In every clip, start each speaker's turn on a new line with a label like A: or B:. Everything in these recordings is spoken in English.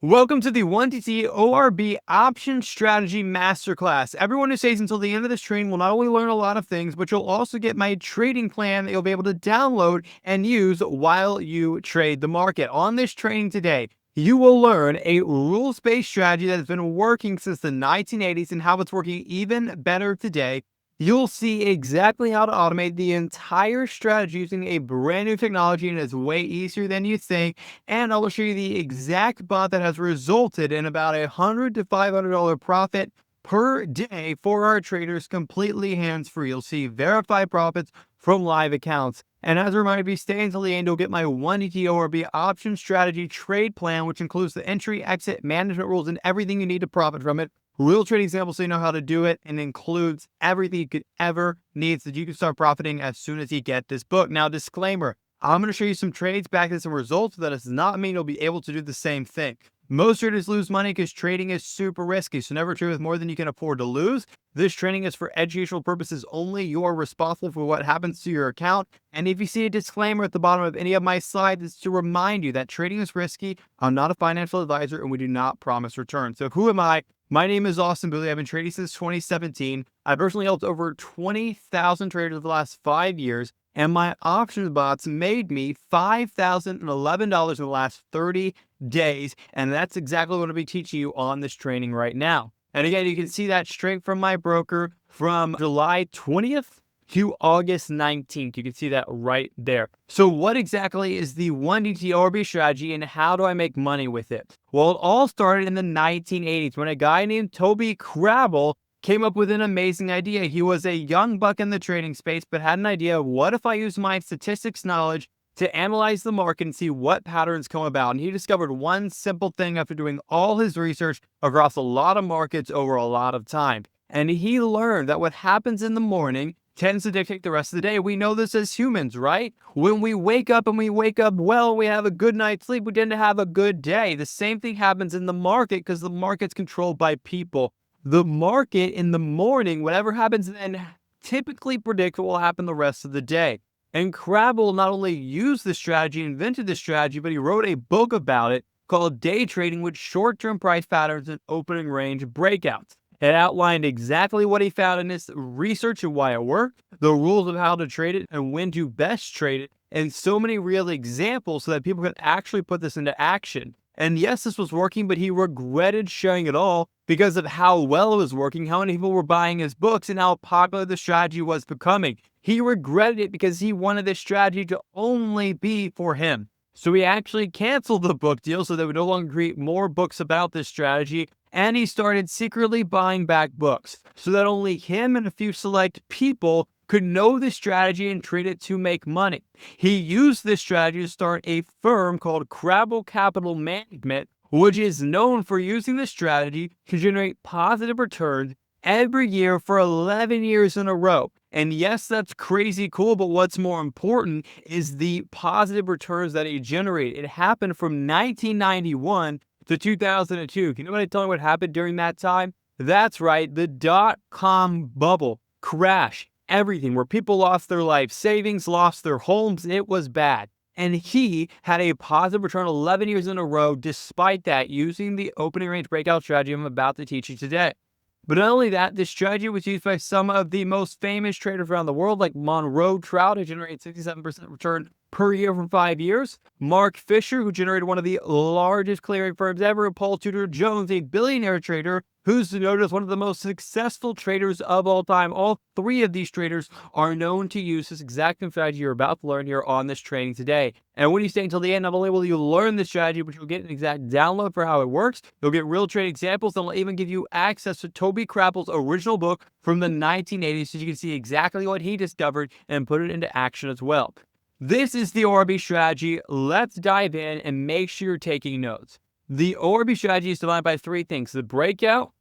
A: Welcome to the 1TT ORB Option Strategy Masterclass. Everyone who stays until the end of this training will not only learn a lot of things, but you'll also get my trading plan that you'll be able to download and use while you trade the market. On this training today, you will learn a rules-based strategy that has been working since the 1980s and how it's working even better today. You'll see exactly how to automate the entire strategy using a brand new technology, and it's way easier than you think. And I will show you the exact bot that has resulted in about $100 to $500 profit per day for our traders, completely hands-free. You'll see verified profits from live accounts. And as a reminder, if you stay until the end, you'll get my 1DT ORB option strategy trade plan, which includes the entry, exit, management rules, and everything you need to profit from it. Real trade examples so you know how to do it, and includes everything you could ever need so that you can start profiting as soon as you get this book. Now, disclaimer, I'm going to show you some trades, back to some results. That does not mean you'll be able to do the same thing. Most traders lose money because trading is super risky, so never trade with more than you can afford to lose. This training is for educational purposes only. You are responsible for what happens to your account. And if you see a disclaimer at the bottom of any of my slides, it's to remind you that trading is risky. I'm not a financial advisor, and we do not promise returns. So who am I? My name is Austin Booley. I've been trading since 2017. I've personally helped over 20,000 traders over the last 5 years, and my options bots made me $5,011 in the last 30 days, and that's exactly what I'll be teaching you on this training right now. And again, you can see that straight from my broker from July 20th to August 19th. You can see that right there. So what exactly is the 1DT ORB strategy, and how do I make money with it? Well, it all started in the 1980s when a guy named Toby Crabble came up with an amazing idea. He was a young buck in the trading space, but had an idea of, what if I use my statistics knowledge to analyze the market and see what patterns come about? And he discovered one simple thing after doing all his research across a lot of markets over a lot of time. And he learned that what happens in the morning tends to dictate the rest of the day. We know this as humans, right? When we wake up well, we have a good night's sleep, we tend to have a good day. The same thing happens in the market because the market's controlled by people. The market in the morning, whatever happens then, typically predicts what will happen the rest of the day. And Crabble not only used this strategy, invented this strategy, but he wrote a book about it called Day Trading with Short-Term Price Patterns and Opening Range Breakouts. It outlined exactly what he found in his research and why it worked, the rules of how to trade it and when to best trade it, and so many real examples so that people could actually put this into action. And yes, this was working, but he regretted sharing it all because of how well it was working, how many people were buying his books, and how popular the strategy was becoming. He regretted it because he wanted this strategy to only be for him. So he actually canceled the book deal so they would no longer create more books about this strategy. And he started secretly buying back books so that only him and a few select people could know this strategy and trade it to make money. He used this strategy to start a firm called Crabble Capital Management, which is known for using this strategy to generate positive returns every year for 11 years in a row. And yes, that's crazy cool, but what's more important is the positive returns that he generated. It happened from 1991 to 2002. Can anybody tell me what happened during that time? That's right, the dot-com bubble crash. Everything, where people lost their life savings, lost their homes. It was bad. And he had a positive return 11 years in a row despite that, using the opening range breakout strategy I'm about to teach you today. But not only that, this strategy was used by some of the most famous traders around the world, like Monroe Trout, who generated 67% return per year for 5 years. Mark Fisher, who generated one of the largest clearing firms ever. And Paul Tudor Jones, a billionaire trader who's noted as one of the most successful traders of all time. All three of these traders are known to use this exact strategy you're about to learn here on this training today. And when you stay until the end, not only will you learn this strategy, but you'll get an exact download for how it works. You'll get real trade examples, and I'll even give you access to Toby Crabble's original book from the 1980s so you can see exactly what he discovered and put it into action as well. This is the ORB strategy. Let's dive in and make sure you're taking notes. The ORB strategy is divided by three things: the breakout,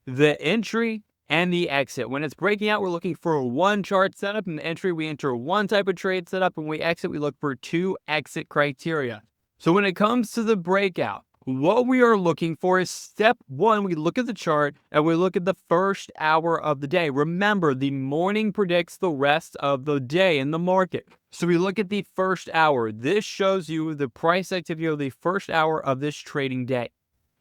A: the entry, and the exit. When it's breaking out, we're looking for one chart setup. In the entry, we enter one type of trade setup. When we exit, we look for two exit criteria. So when it comes to the breakout, what we are looking for is step one. We look at the chart and we look at the first hour of the day. Remember, the morning predicts the rest of the day in the market. So we look at the first hour. This shows you the price activity of the first hour of this trading day.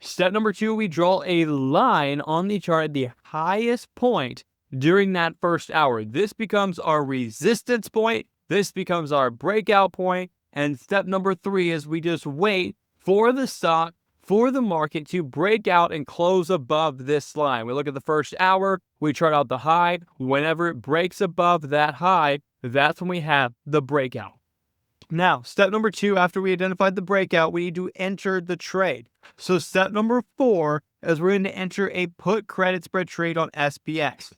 A: Step number 2, we draw a line on the chart at the highest point during that first hour. This becomes our resistance point. This becomes our breakout point. And step number 3 is we just wait for the stock, for the market to break out and close above this line. We look at the first hour, we chart out the high. Whenever it breaks above that high, that's when we have the breakout. Now, step number 2, after we identified the breakout, we need to enter the trade. So step number 4 is we're going to enter a put credit spread trade on SPX.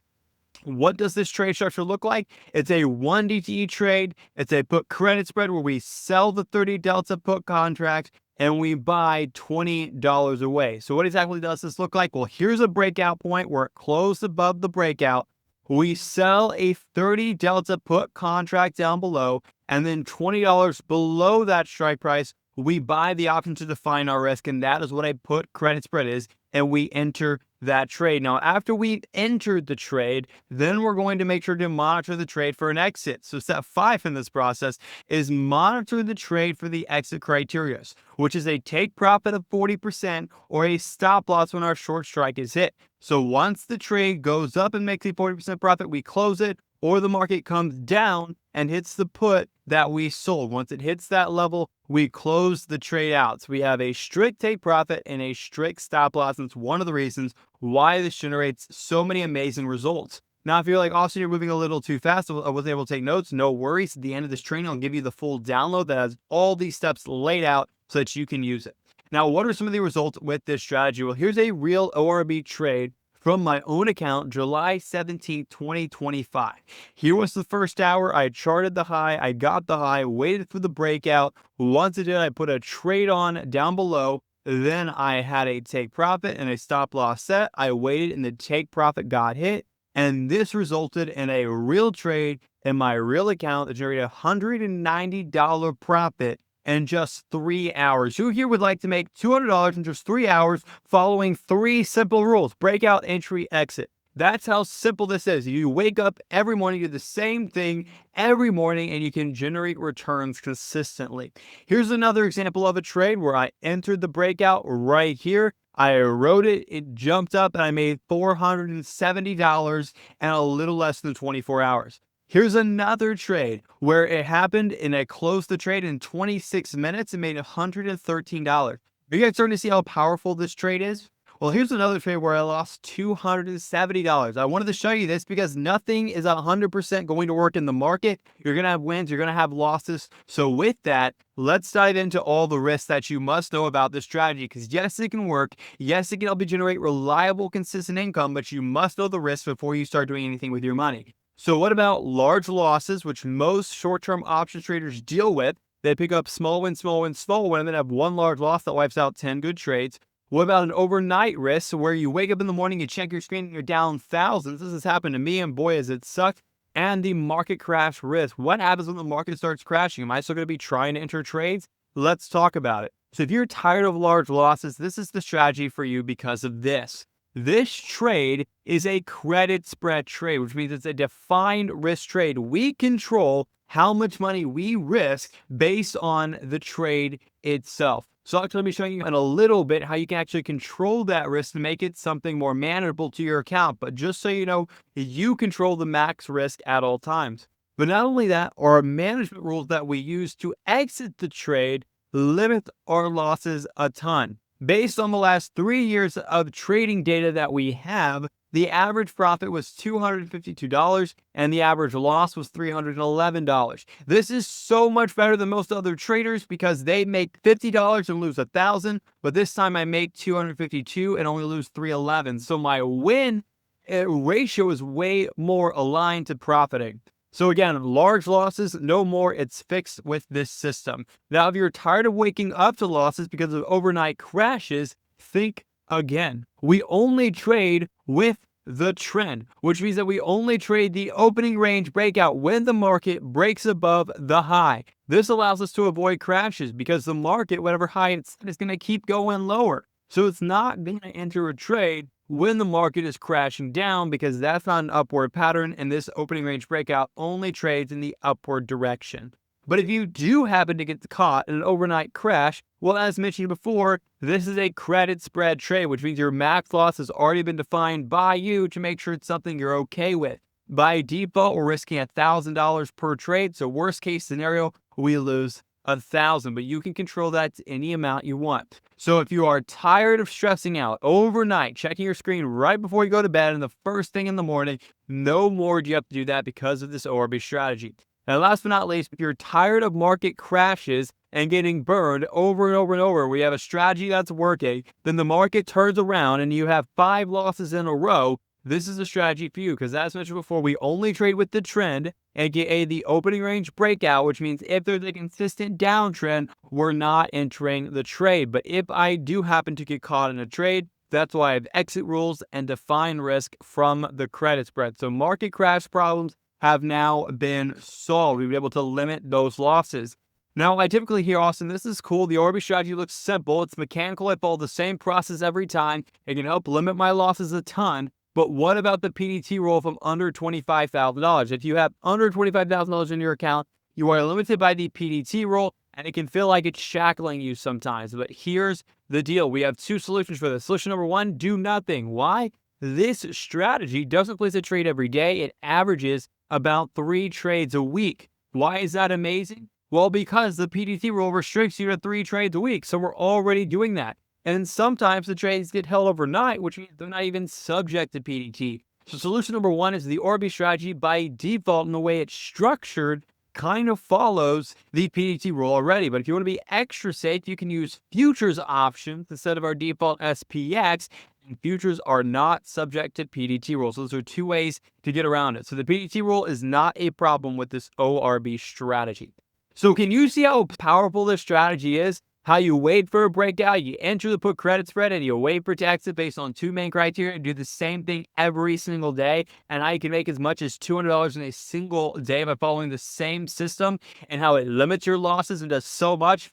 A: What does this trade structure look like? It's a 1 DTE trade. It's a put credit spread where we sell the 30 delta put contract and we buy $20 away. So what exactly does this look like? Well, here's a breakout point where it closed above the breakout. We sell a 30 delta put contract down below, and then $20 below that strike price, we buy the option to define our risk, and that is what a put credit spread is, and we enter that trade. Now, after we've entered the trade, then we're going to make sure to monitor the trade for an exit. So step 5 in this process is monitor the trade for the exit criteria, which is a take profit of 40% or a stop loss when our short strike is hit. So once the trade goes up and makes a 40% profit, we close it, or the market comes down and hits the put that we sold. Once it hits that level, we close the trade out. So we have a strict take profit and a strict stop loss. And it's one of the reasons why this generates so many amazing results. Now, if you're like, Austin, you're moving a little too fast, I wasn't able to take notes, no worries. At the end of this training, I'll give you the full download that has all these steps laid out so that you can use it. Now, what are some of the results with this strategy? Well, here's a real ORB trade from my own account, July 17, 2025. Here was the first hour. I charted the high. I got the high, waited for the breakout. Once it did, I put a trade on down below. Then I had a take profit and a stop loss set. I waited and the take profit got hit. And this resulted in a real trade in my real account that generated a $190 profit in just 3 hours. Who here would like to make $200 in just 3 hours following 3 simple rules? Breakout, entry, exit. That's how simple this is. You wake up every morning, do the same thing every morning, and you can generate returns consistently. Here's another example of a trade where I entered the breakout right here. I wrote it, it jumped up, and I made $470 in a little less than 24 hours. Here's another trade where it happened and I closed the trade in 26 minutes and made $113. Are you guys starting to see how powerful this trade is? Well, here's another trade where I lost $270. I wanted to show you this because nothing is 100% going to work in the market. You're going to have wins, you're going to have losses. So with that, let's dive into all the risks that you must know about this strategy, because yes, it can work. Yes, it can help you generate reliable, consistent income, but you must know the risks before you start doing anything with your money. So what about large losses, which most short-term option traders deal with? They pick up small win, small win, small win, and then have one large loss that wipes out 10 good trades. What about an overnight risk where you wake up in the morning, you check your screen, and you're down thousands? This has happened to me, and boy, has it sucked. And the market crash risk. What happens when the market starts crashing? Am I still going to be trying to enter trades? Let's talk about it. So if you're tired of large losses, this is the strategy for you because of this. This trade is a credit spread trade, which means it's a defined risk trade. We control how much money we risk based on the trade itself. So I'm going to be showing you in a little bit how you can actually control that risk to make it something more manageable to your account. But just so you know, you control the max risk at all times. But not only that, our management rules that we use to exit the trade limit our losses a ton. Based on the last 3 years of trading data that we have, the average profit was $252 and the average loss was $311. This is so much better than most other traders because they make $50 and lose $1,000, but this time I make $252 and only lose $311. So my win ratio is way more aligned to profiting. So again, large losses, no more. It's fixed with this system. Now, if you're tired of waking up to losses because of overnight crashes, think again. We only trade with the trend, which means that we only trade the opening range breakout when the market breaks above the high. This allows us to avoid crashes because the market, whatever high it's at, is going to keep going lower. So it's not going to enter a trade when the market is crashing down because that's not an upward pattern, and this opening range breakout only trades in the upward direction. But if you do happen to get caught in an overnight crash, well, as mentioned before, this is a credit spread trade, which means your max loss has already been defined by you to make sure it's something you're okay with. By default, we're risking $1,000 per trade. So worst case scenario, we lose 1,000, but you can control that to any amount you want. So if you are tired of stressing out overnight, checking your screen right before you go to bed and the first thing in the morning, no more do you have to do that because of this ORB strategy. And last but not least, if you're tired of market crashes and getting burned over and over and over, we have a strategy that's working, then the market turns around and you have 5 losses in a row. This is a strategy for you because, as mentioned before, we only trade with the trend, aka the opening range breakout, which means if there's a consistent downtrend, we're not entering the trade. But if I do happen to get caught in a trade, that's why I have exit rules and define risk from the credit spread. So market crash problems have now been solved. We've been able to limit those losses. Now, I typically hear, Austin, this is cool. The ORB strategy looks simple. It's mechanical. I follow the same process every time. It can help limit my losses a ton. But what about the PDT rule if I'm under $25,000? If you have under $25,000 in your account, you are limited by the PDT rule, and it can feel like it's shackling you sometimes. But here's the deal. We have 2 solutions for this. Solution number 1, do nothing. Why? This strategy doesn't place a trade every day. It averages about 3 trades a week. Why is that amazing? Well, because the PDT rule restricts you to 3 trades a week. So we're already doing that. And sometimes the trades get held overnight, which means they're not even subject to PDT. So solution number 1 is the ORB strategy by default, in the way it's structured, kind of follows the PDT rule already. But if you want to be extra safe, you can use futures options instead of our default SPX. And futures are not subject to PDT rules. So those are 2 ways to get around it. So the PDT rule is not a problem with this ORB strategy. So can you see how powerful this strategy is? How you wait for a breakout, you enter the put credit spread, and you wait for it to exit based on 2 main criteria and do the same thing every single day. And how you can make as much as $200 in a single day by following the same system, and how it limits your losses and does so much.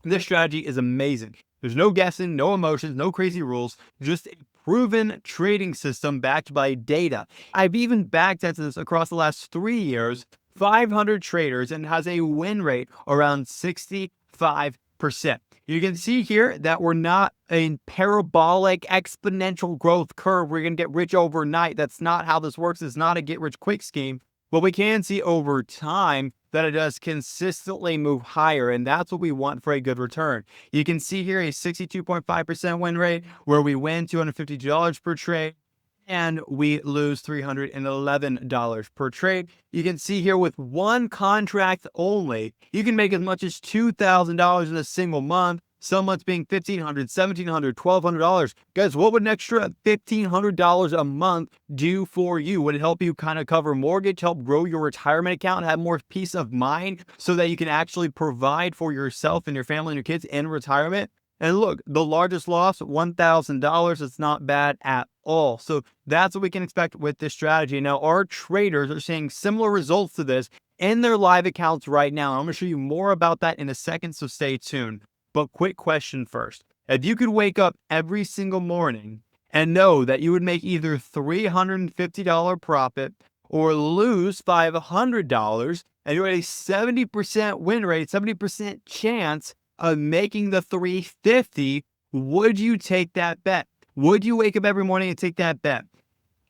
A: This strategy is amazing. There's no guessing, no emotions, no crazy rules, just a proven trading system backed by data. I've even back tested this across the last 3 years, 500 traders, and has a win rate around 65%. You can see here that we're not a parabolic exponential growth curve. We're going to get rich overnight. That's not how this works. It's not a get rich quick scheme. But we can see over time that it does consistently move higher, and that's what we want for a good return. You can see here a 62.5% win rate where we win $252 per trade and we lose $311 per trade. You can see here with 1 contract only, you can make as much as $2,000 in a single month. Some months being $1,500, $1,700, $1,200. Guys, what would an extra $1,500 a month do for you? Would it help you kind of cover mortgage, help grow your retirement account, have more peace of mind so that you can actually provide for yourself and your family and your kids in retirement? And look, the largest loss, $1,000. It's not bad at all. So that's what we can expect with this strategy. Now, our traders are seeing similar results to this in their live accounts right now. I'm going to show you more about that in a second, so stay tuned. But quick question first. If you could wake up every single morning and know that you would make either $350 profit or lose $500, and you had a 70% win rate, 70% chance of making the 350, would you take that bet? Would you wake up every morning and take that bet?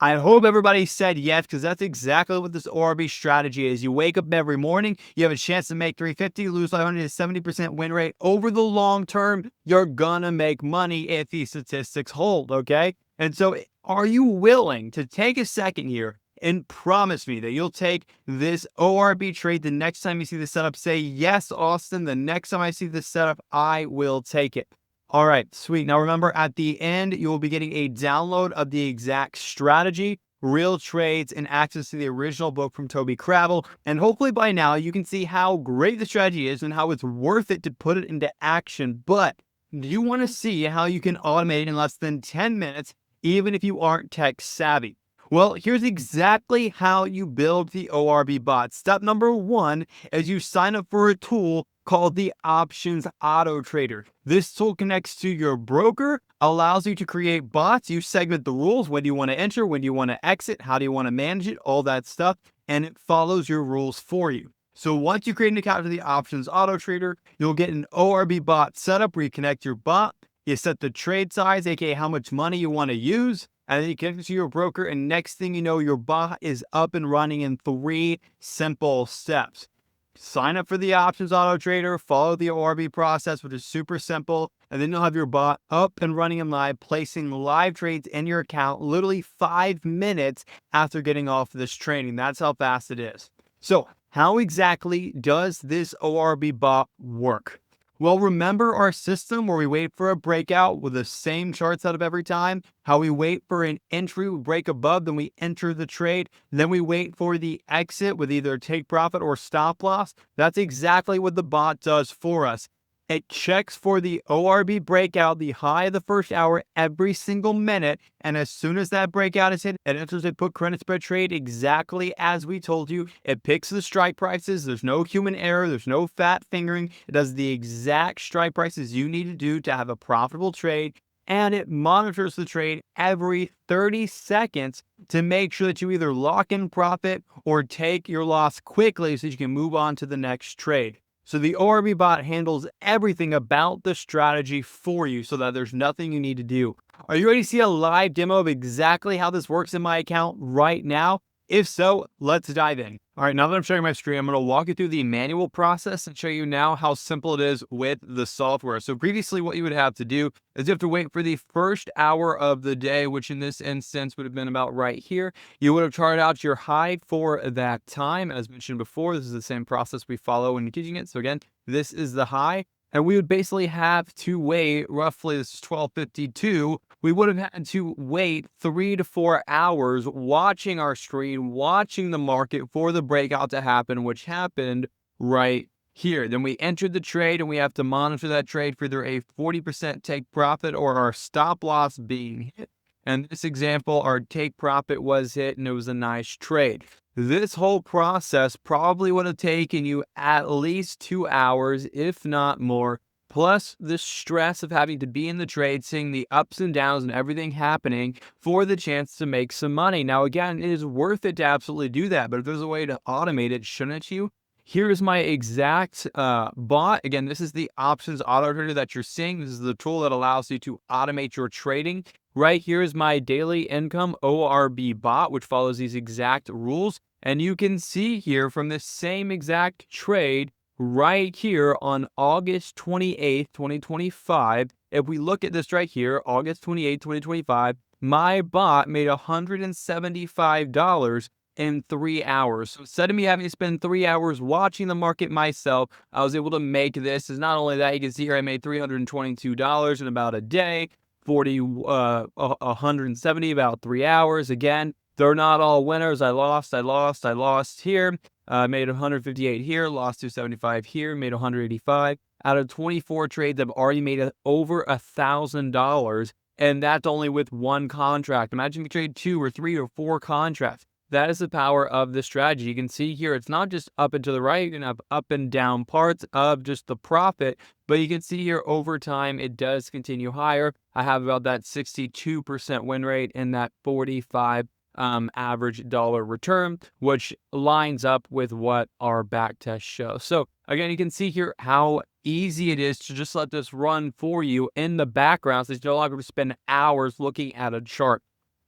A: I hope everybody said yes, because that's exactly what this ORB strategy is. You wake up every morning, you have a chance to make 350, lose 500, 70% win rate. Over the long term, you're gonna make money if these statistics hold, okay? And so are you willing to take a second here and promise me that you'll take this ORB trade the next time you see the setup? Say, yes, Austin, the next time I see this setup, I will take it. All right, sweet. Now remember, at the end, you will be getting a download of the exact strategy, real trades, and access to the original book from Toby Cravel. And hopefully by now, you can see how great the strategy is and how it's worth it to put it into action. But do you want to see how you can automate it in less than 10 minutes, even if you aren't tech savvy? Well, here's exactly how you build the ORB bot. Step number 1 is you sign up for a tool called the Options Auto Trader. This tool connects to your broker, allows you to create bots. You segment the rules. When do you want to enter? When do you want to exit? How do you want to manage it? All that stuff. And it follows your rules for you. So once you create an account to the options auto trader, you'll get an ORB bot setup where you connect your bot, you set the trade size, aka how much money you want to use, and then you connect it to your broker. And next thing you know, your bot is up and running in 3 simple steps. Sign up for the options auto trader, follow the ORB process, which is super simple, and then you'll have your bot up and running and live, placing live trades in your account literally 5 minutes after getting off this training. That's how fast it is. So how exactly does this ORB bot work? Well, remember our system where we wait for a breakout with the same chart setup every time? How we wait for an entry, we break above, then we enter the trade. Then we wait for the exit with either take profit or stop loss. That's exactly what the bot does for us. It checks for the ORB breakout, the high of the first hour, every single minute. And as soon as that breakout is hit, it enters a put credit spread trade exactly as we told you. It picks the strike prices. There's no human error. There's no fat fingering. It does the exact strike prices you need to do to have a profitable trade. And it monitors the trade every 30 seconds to make sure that you either lock in profit or take your loss quickly so that you can move on to the next trade. So the ORB bot handles everything about the strategy for you so that there's nothing you need to do. Are you ready to see a live demo of exactly how this works in my account right now? If so, let's dive in. All right, now that I'm sharing my screen, I'm going to walk you through the manual process and show you now how simple it is with the software. So previously what you would have to do is you have to wait for the first hour of the day, which in this instance would have been about right here. You would have charted out your high for that time. As mentioned before, this is the same process we follow when teaching it. So again, this is the high. And we would basically have to wait roughly, this is 12:52. We would have had to wait 3 to 4 hours watching our screen, watching the market for the breakout to happen, which happened right here. Then we entered the trade and we have to monitor that trade for either a 40% take profit or our stop loss being hit. And this example, our take profit was hit and it was a nice trade. This whole process probably would have taken you at least 2 hours, if not more, plus the stress of having to be in the trade, seeing the ups and downs and everything happening for the chance to make some money. Now, again, it is worth it to absolutely do that, but if there's a way to automate it, shouldn't you? Here's my exact bot. Again, this is the options auto trader that you're seeing. This is the tool that allows you to automate your trading. Right here is my daily income ORB bot, which follows these exact rules. And you can see here from this same exact trade right here on August 28th, 2025. If we look at this right here, August 28th, 2025, my bot made $175 in 3 hours. So instead of me having to spend 3 hours watching the market myself, I was able to make this. Is not only that, you can see here I made $322 in about a day, 170 about 3 hours. Again, they're not all winners. I lost here. Made 158 here, lost 275 here, made 185. Out of 24 trades, I've already made over $1,000, and that's only with one contract. Imagine if you trade 2 or 3 or 4 contracts. That is the power of the strategy. You can see here, it's not just up and to the right. You can have up and down parts of just the profit, but you can see here over time, it does continue higher. I have about that 62% win rate and that 45 average dollar return, which lines up with what our back test shows. So again, you can see here how easy it is to just let this run for you in the background, so you no longer spend hours looking at a chart.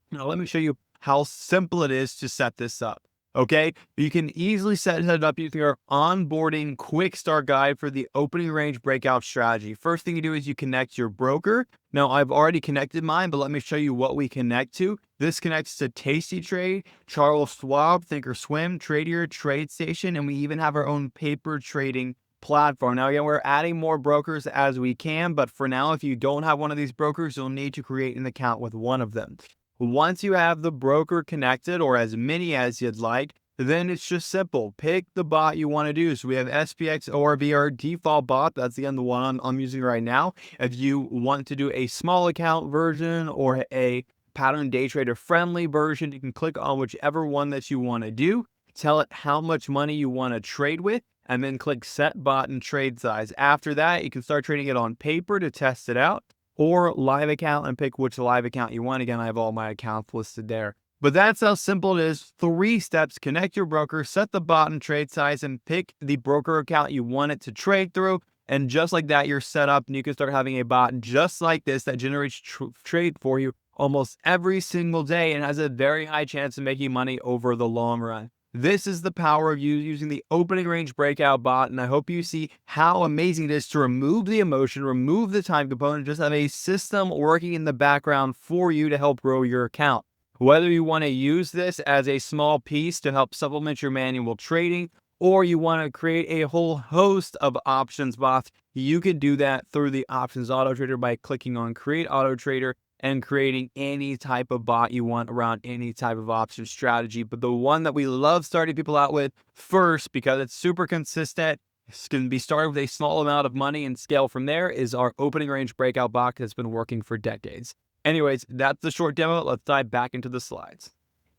A: Now, let me show you how simple it is to set this up. Okay, you can easily set it up using our onboarding quick start guide for the opening range breakout strategy. First thing you do is you connect your broker. Now, I've already connected mine, but let me show you what we connect to. This connects to Tasty Trade, Charles Schwab, Thinkorswim, Tradier, TradeStation, and we even have our own paper trading platform. Now, again, we're adding more brokers as we can, but for now, if you don't have one of these brokers, you'll need to create an account with one of them. Once you have the broker connected, or as many as you'd like, then it's just simple. Pick the bot you want to do. So we have SPX ORB, our default bot. That's again the one I'm using right now. If you want to do a small account version or a pattern day trader friendly version, you can click on whichever one that you want to do. Tell it how much money you want to trade with, and then click set bot and trade size. After that, you can start trading it on paper to test it out, or live account and pick which live account you want. Again, I have all my accounts listed there. But that's how simple it is. 3 steps: connect your broker, set the bot and trade size, and pick the broker account you want it to trade through. And just like that, you're set up and you can start having a bot just like this that generates trade for you almost every single day and has a very high chance of making money over the long run. This is the power of you using the opening range breakout bot, and I hope you see how amazing it is to remove the emotion, remove the time component, just have a system working in the background for you to help grow your account. Whether you want to use this as a small piece to help supplement your manual trading, or you want to create a whole host of options bots, you can do that through the Options Auto Trader by clicking on Create Auto Trader and creating any type of bot you want around any type of option strategy. But the one that we love starting people out with first, because it's super consistent, it's going to be started with a small amount of money and scale from there, is our opening range breakout bot that's been working for decades. Anyways, that's the short demo. Let's dive back into the slides.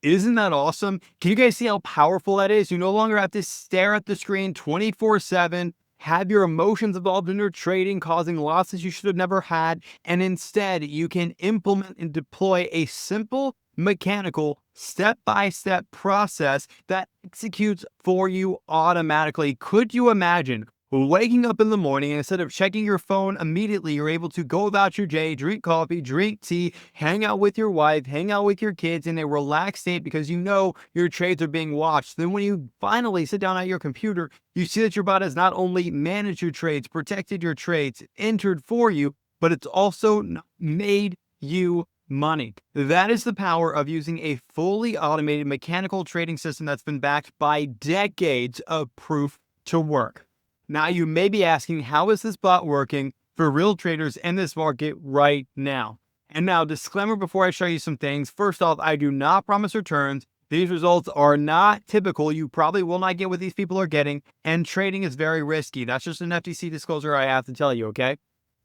A: Isn't that awesome? Can you guys see how powerful that is? You no longer have to stare at the screen 24/7, have your emotions involved in your trading, causing losses you should have never had. And instead, you can implement and deploy a simple, mechanical, step-by-step process that executes for you automatically. Could you imagine waking up in the morning, and instead of checking your phone immediately, you're able to go about your day, drink coffee, drink tea, hang out with your wife, hang out with your kids in a relaxed state because you know your trades are being watched. Then when you finally sit down at your computer, you see that your bot has not only managed your trades, protected your trades, entered for you, but it's also made you money. That is the power of using a fully automated mechanical trading system that's been backed by decades of proof to work. Now, you may be asking, how is this bot working for real traders in this market right now? And now, disclaimer before I show you some things. First off, I do not promise returns. These results are not typical. You probably will not get what these people are getting, and trading is very risky. That's just an FTC disclosure I have to tell you, okay?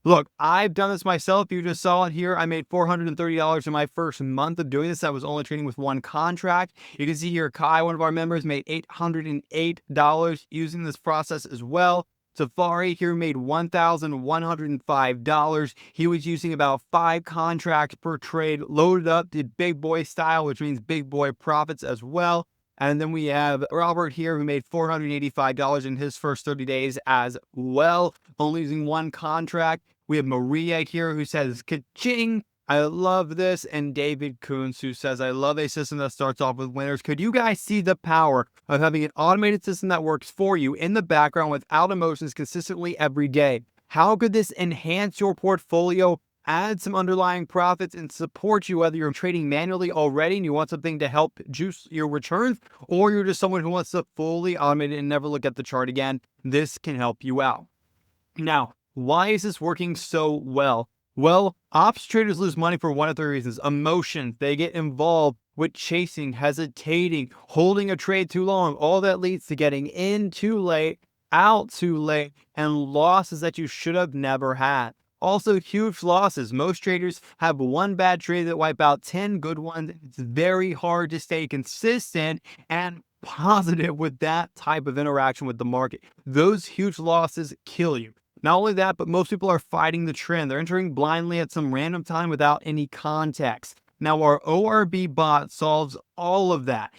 A: Look, I've done this myself. You just saw it here. I made $430 in my first month of doing this. I was only trading with one contract. You can see here, Kai, one of our members, made $808 using this process as well. Safari here made $1,105. He was using about 5 contracts per trade, loaded up, did big boy style, which means big boy profits as well. And then we have Robert here, who made $485 in his first 30 days as well, only using one contract. We have Maria here, who says, ka-ching, I love this. And David Coons, who says, I love a system that starts off with winners. Could you guys see the power of having an automated system that works for you in the background without emotions consistently every day? How could this enhance your portfolio, add some underlying profits, and support you, whether you're trading manually already and you want something to help juice your returns, or you're just someone who wants to fully automate it and never look at the chart again? This can help you out. Now, why is this working so well? Well, ops traders lose money for one of 3 reasons. Emotions. They get involved with chasing, hesitating, holding a trade too long. All that leads to getting in too late, out too late, and losses that you should have never had. Also, huge losses. Most traders have one bad trade that wipe out 10 good ones. It's very hard to stay consistent and positive with that type of interaction with the market. Those huge losses kill you. Not only that, but most people are fighting the trend. They're entering blindly at some random time without any context. Now, our ORB bot solves all of that.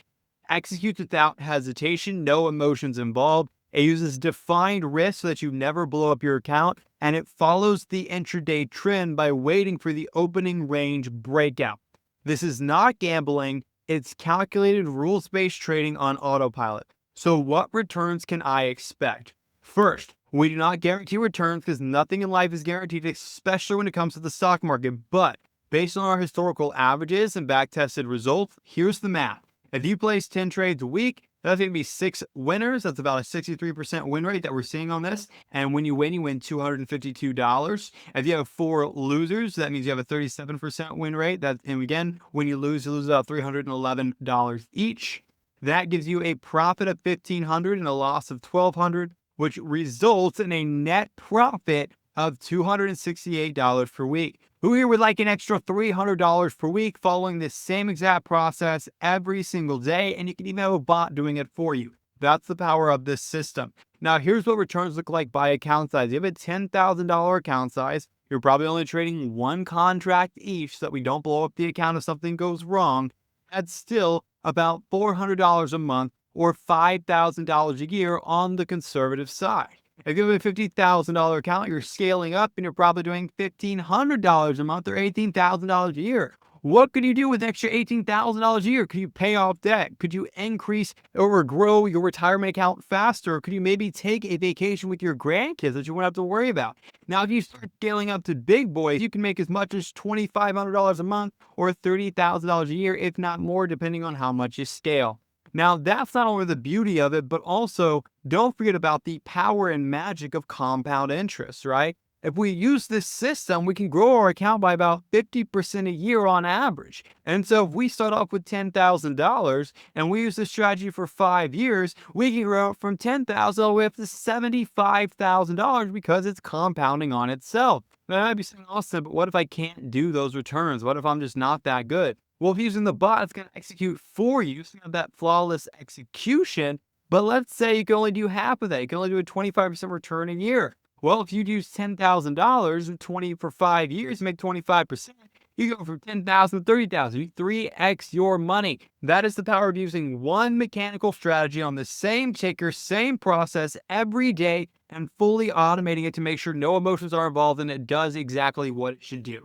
A: Executes without hesitation, no emotions involved. It uses defined risk so that you never blow up your account, and it follows the intraday trend by waiting for the opening range breakout. This is not gambling. It's calculated rules-based trading on autopilot. So what returns can I expect? First, we do not guarantee returns because nothing in life is guaranteed, especially when it comes to the stock market. But based on our historical averages and back-tested results, here's the math. If you place 10 trades a week, that's going to be 6 winners. That's about a 63% win rate that we're seeing on this. And when you win $252. If you have 4 losers, that means you have a 37% win rate. And again, when you lose about $311 each. That gives you a profit of $1,500 and a loss of $1,200, which results in a net profit of $268 per week. Who here would like an extra $300 per week following this same exact process every single day? And you can even have a bot doing it for you. That's the power of this system. Now, here's what returns look like by account size. You have a $10,000 account size. You're probably only trading one contract each so that we don't blow up the account if something goes wrong. That's still about $400 a month or $5,000 a year on the conservative side. If you have a $50,000 account, you're scaling up and you're probably doing $1,500 a month or $18,000 a year. What could you do with an extra $18,000 a year? Could you pay off debt? Could you increase or grow your retirement account faster? Could you maybe take a vacation with your grandkids that you won't have to worry about? Now, if you start scaling up to big boys, you can make as much as $2,500 a month or $30,000 a year, if not more, depending on how much you scale. Now, that's not only the beauty of it, but also don't forget about the power and magic of compound interest, right? If we use this system, we can grow our account by about 50% a year on average. And so if we start off with $10,000 and we use this strategy for 5 years, we can grow it from $10,000 all the way up to $75,000 because it's compounding on itself. Now, I'd be saying, Austin, but what if I can't do those returns? What if I'm just not that good? Well, if using the bot, it's going to execute for you, so you have that flawless execution. But let's say you can only do half of that. You can only do a 25% return a year. Well, if you'd use $10,000 and 20 for 5 years, make 25%, you go from 10,000 to 30,000. You 3x your money. That is the power of using one mechanical strategy on the same ticker, same process every day, and fully automating it to make sure no emotions are involved and it does exactly what it should do.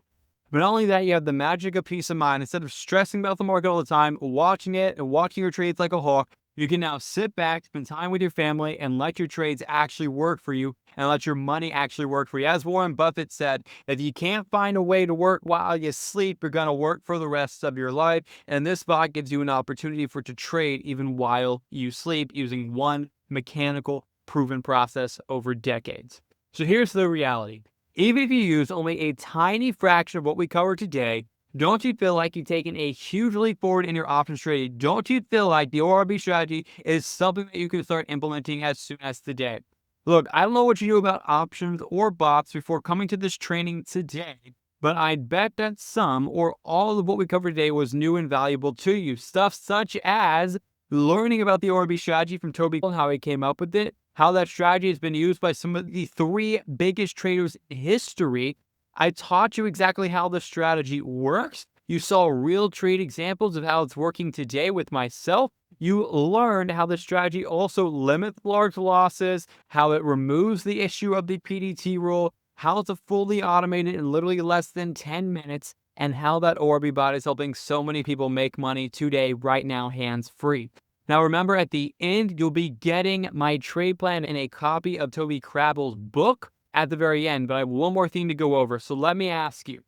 A: But not only that, you have the magic of peace of mind. Instead of stressing about the market all the time, watching it and watching your trades like a hawk, you can now sit back, spend time with your family, and let your trades actually work for you and let your money actually work for you. As Warren Buffett said, if you can't find a way to work while you sleep, you're going to work for the rest of your life. And this bot gives you an opportunity for it to trade even while you sleep using one mechanical proven process over decades. So here's the reality. Even if you use only a tiny fraction of what we covered today, don't you feel like you've taken a huge leap forward in your options trading? Don't you feel like the ORB strategy is something that you can start implementing as soon as today? Look, I don't know what you knew about options or bots before coming to this training today, but I bet that some or all of what we covered today was new and valuable to you. Stuff such as learning about the ORB strategy from Toby and how he came up with it, how that strategy has been used by some of the 3 biggest traders in history. I taught you exactly how the strategy works. You saw real trade examples of how it's working today with myself. You learned how the strategy also limits large losses, how it removes the issue of the PDT rule, how it's fully automated in literally less than 10 minutes, and how that ORB bot is helping so many people make money today, right now, hands-free. Now remember, at the end, you'll be getting my trade plan and a copy of Toby Crabble's book at the very end, but I have one more thing to go over. So let me ask you,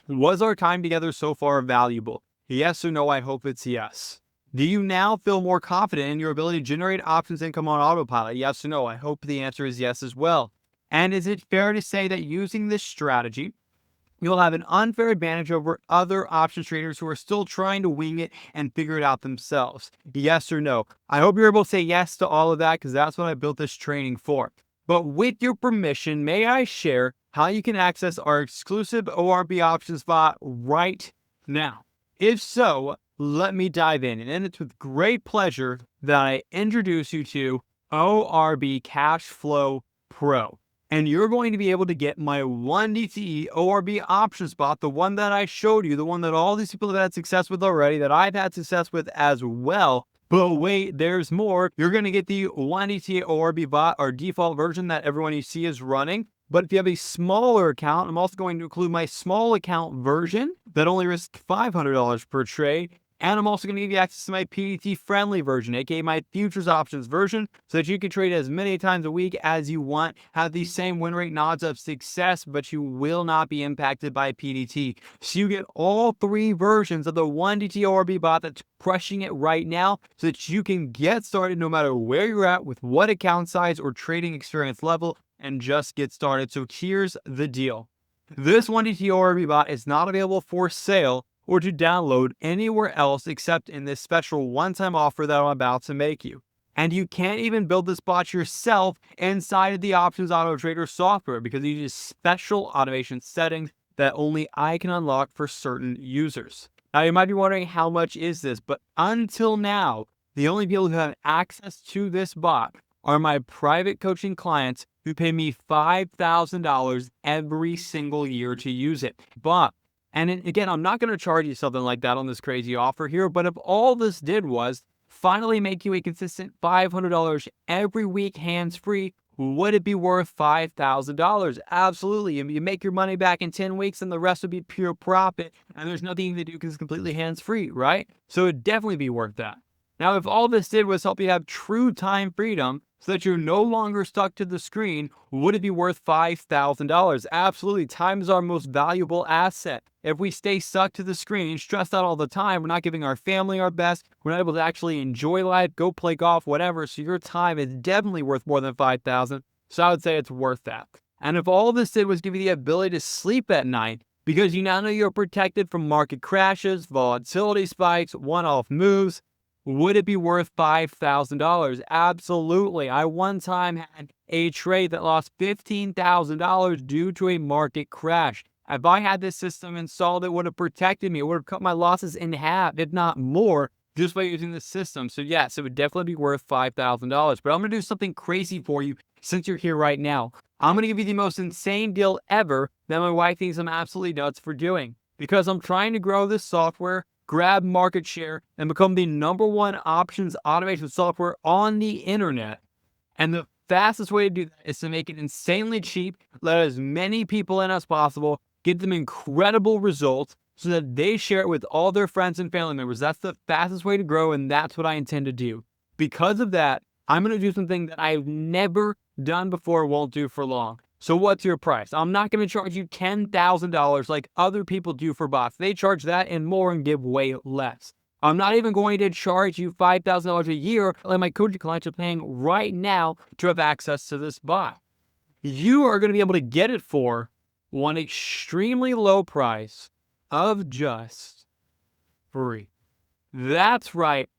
A: was our time together so far valuable? Yes or no? I hope it's yes. Do you now feel more confident in your ability to generate options income on autopilot? Yes or no? I hope the answer is yes as well. And is it fair to say that using this strategy, you'll have an unfair advantage over other options traders who are still trying to wing it and figure it out themselves? Yes or no? I hope you're able to say yes to all of that, because that's what I built this training for. But with your permission, may I share how you can access our exclusive ORB options bot right now? If so, let me dive in. And it's with great pleasure that I introduce you to ORB Cash Flow Pro. And you're going to be able to get my 1DTE ORB options bot, the one that I showed you, the one that all these people have had success with already, that I've had success with as well. But wait, there's more. You're going to get the 1DTE ORB bot, our default version that everyone you see is running. But if you have a smaller account, I'm also going to include my small account version that only risks $500 per trade. And I'm also going to give you access to my PDT-friendly version, aka my futures options version, so that you can trade as many times a week as you want, have the same win rate and odds of success, but you will not be impacted by PDT. So you get all 3 versions of the 1DT ORB bot that's crushing it right now, so that you can get started no matter where you're at, with what account size or trading experience level, and just get started. So here's the deal. This 1DT ORB bot is not available for sale or to download anywhere else except in this special one-time offer that I'm about to make you. And you can't even build this bot yourself inside of the Options Auto Trader software, because you use special automation settings that only I can unlock for certain users. Now you might be wondering, how much is this? But until now, the only people who have access to this bot are my private coaching clients who pay me $5,000 every single year to use it. But And again, I'm not going to charge you something like that on this crazy offer here, but if all this did was finally make you a consistent $500 every week hands-free, would it be worth $5,000? Absolutely. You make your money back in 10 weeks and the rest would be pure profit. And there's nothing you can do because it's completely hands-free, right? So it'd definitely be worth that. Now, if all this did was help you have true time freedom so that you're no longer stuck to the screen, would it be worth $5,000? Absolutely. Time is our most valuable asset. If we stay stuck to the screen, stressed out all the time, we're not giving our family our best. We're not able to actually enjoy life, go play golf, whatever. So your time is definitely worth more than $5,000. So I would say it's worth that. And if all this did was give you the ability to sleep at night, because you now know you're protected from market crashes, volatility spikes, one-off moves, would it be worth $5,000? Absolutely. I one time had a trade that lost $15,000 due to a market crash. If I had this system installed, it would have protected me. It would have cut my losses in half, if not more, just by using the system. So yes, it would definitely be worth $5,000. But I'm going to do something crazy for you since you're here right now. I'm going to give you the most insane deal ever that my wife thinks I'm absolutely nuts for doing. Because I'm trying to grow this software, grab market share, and become the #1 options automation software on the internet. And the fastest way to do that is to make it insanely cheap, let as many people in as possible, get them incredible results so that they share it with all their friends and family members. That's the fastest way to grow, and that's what I intend to do. Because of that, I'm going to do something that I've never done before, won't do for long. So what's your price? I'm not going to charge you $10,000 like other people do for bots. They charge that and more and give way less. I'm not even going to charge you $5,000 a year like my coaching clients are paying right now to have access to this bot. You are going to be able to get it for one extremely low price of just free. That's right,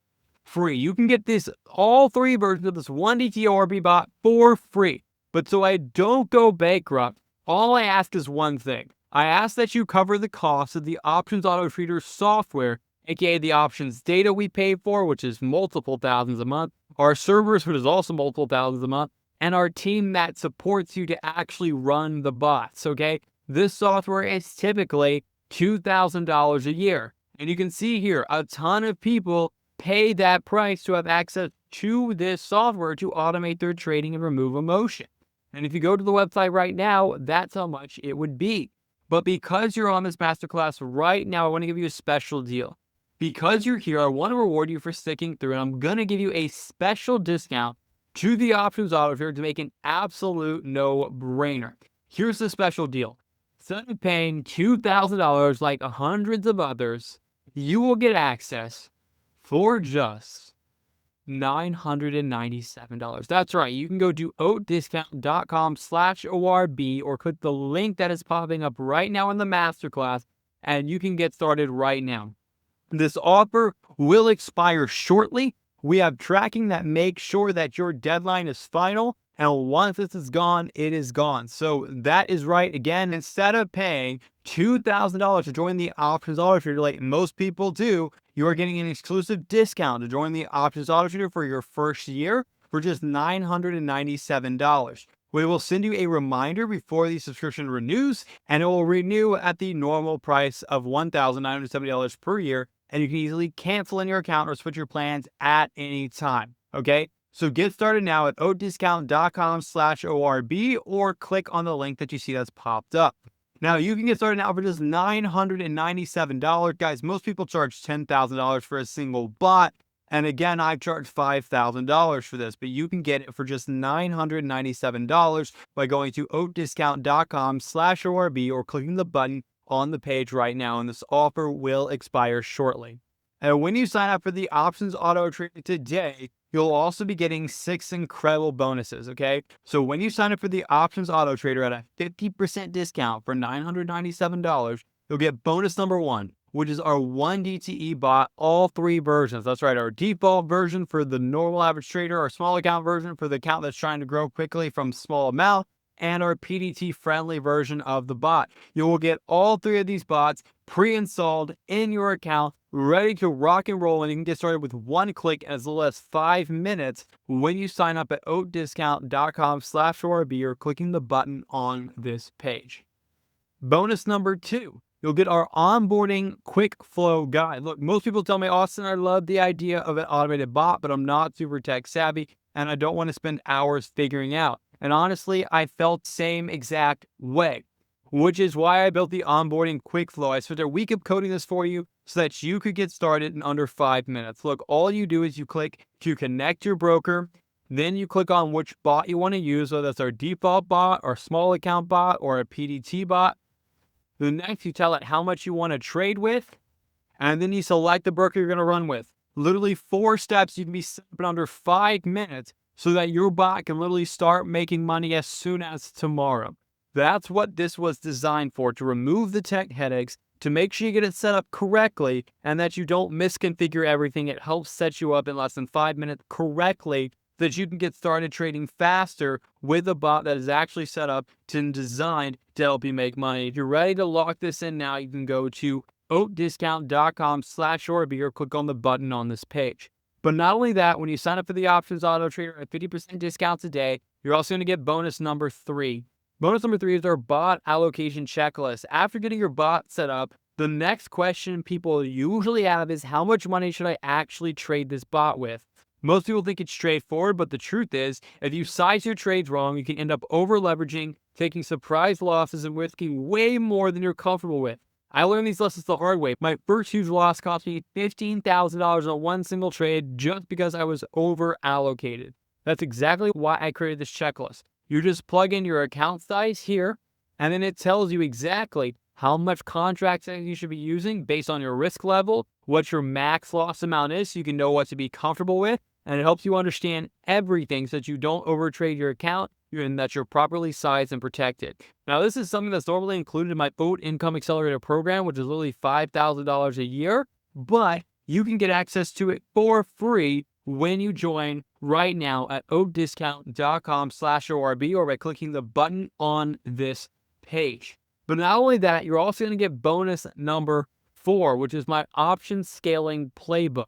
A: free. You can get this, all 3 versions of this 1DT ORB bot for free. But so I don't go bankrupt, all I ask is one thing. I ask that you cover the cost of the Options Auto Trader software, aka the options data we pay for, which is multiple thousands a month, our servers, which is also multiple thousands a month, and our team that supports you to actually run the bots, okay? This software is typically $2,000 a year. And you can see here, a ton of people pay that price to have access to this software to automate their trading and remove emotion. And if you go to the website right now, that's how much it would be. But because you're on this masterclass right now, I want to give you a special deal. Because you're here, I want to reward you for sticking through, and I'm going to give you a special discount to the Options Auto Trader to make an absolute no-brainer. Here's the special deal. Instead of paying $2,000 like hundreds of others, you will get access for just $997. That's right. You can go to oatdiscount.com/ORB or click the link that is popping up right now in the masterclass, and you can get started right now. This offer will expire shortly. We have tracking that makes sure that your deadline is final, and once this is gone, it is gone. So that is right. Again, instead of paying $2,000 to join the Options Auto Trader like most people do, you are getting an exclusive discount to join the Options Auto Trader for your first year for just $997. We will send you a reminder before the subscription renews, and it will renew at the normal price of $1,970 per year, and you can easily cancel in your account or switch your plans at any time, okay? So get started now at oatdiscount.com/ORB or click on the link that you see that's popped up. Now, you can get started now for just $997. Guys, most people charge $10,000 for a single bot. And again, I've charged $5,000 for this, but you can get it for just $997 by going to oatdiscount.com/ORB or clicking the button on the page right now. And this offer will expire shortly. And when you sign up for the Options Auto Trader today, you'll also be getting 6 incredible bonuses, okay? So when you sign up for the Options Auto Trader at a 50% discount for $997, you'll get bonus number 1, which is our 1DTE bot, all 3 versions. That's right, our default version for the normal average trader, our small account version for the account that's trying to grow quickly from small amount, and our PDT friendly version of the bot. You will get all 3 of these bots pre-installed in your account, ready to rock and roll, and you can get started with one click in as little as 5 minutes when you sign up at oatdiscount.com/ORB or clicking the button on this page. Bonus number 2. you'll get our onboarding quick flow guide. Look, most people tell me, Austin, I love the idea of an automated bot, but I'm not super tech savvy and I don't want to spend hours figuring out. And honestly, I felt same exact way, which is why I built the onboarding quick flow. I spent a week of coding this for you so that you could get started in under 5 minutes. Look, all you do is you click to connect your broker. Then you click on which bot you want to use, whether that's our default bot, our small account bot, or a PDT bot. Then next, you tell it how much you want to trade with, and then you select the broker you're going to run with. Literally 4 steps you can be set up in under 5 minutes so that your bot can literally start making money as soon as tomorrow. That's what this was designed for, to remove the tech headaches, to make sure you get it set up correctly, and that you don't misconfigure everything. It helps set you up in less than 5 minutes correctly, so that you can get started trading faster with a bot that is actually set up and designed to help you make money. If you're ready to lock this in now, you can go to oatdiscount.com/ORB or click on the button on this page. But not only that, when you sign up for the Options Auto Trader at 50% discounts a day, you're also going to get bonus number 3. Bonus number 3 is our bot allocation checklist. After getting your bot set up, the next question people usually have is, how much money should I actually trade this bot with? Most people think it's straightforward, but the truth is, if you size your trades wrong, you can end up over leveraging, taking surprise losses, and risking way more than you're comfortable with. I learned these lessons the hard way. My first huge loss cost me $15,000 on one single trade just because I was over allocated. That's exactly why I created this checklist. You just plug in your account size here, and then it tells you exactly how much contract size you should be using based on your risk level, what your max loss amount is so you can know what to be comfortable with, and it helps you understand everything so that you don't overtrade your account and that you're properly sized and protected. Now, this is something that's normally included in my OAT Income Accelerator program, which is literally $5,000 a year, but you can get access to it for free when you join right now at oatdiscount.com/ORB or by clicking the button on this page. But not only that, you're also going to get bonus number 4, which is my option scaling playbook.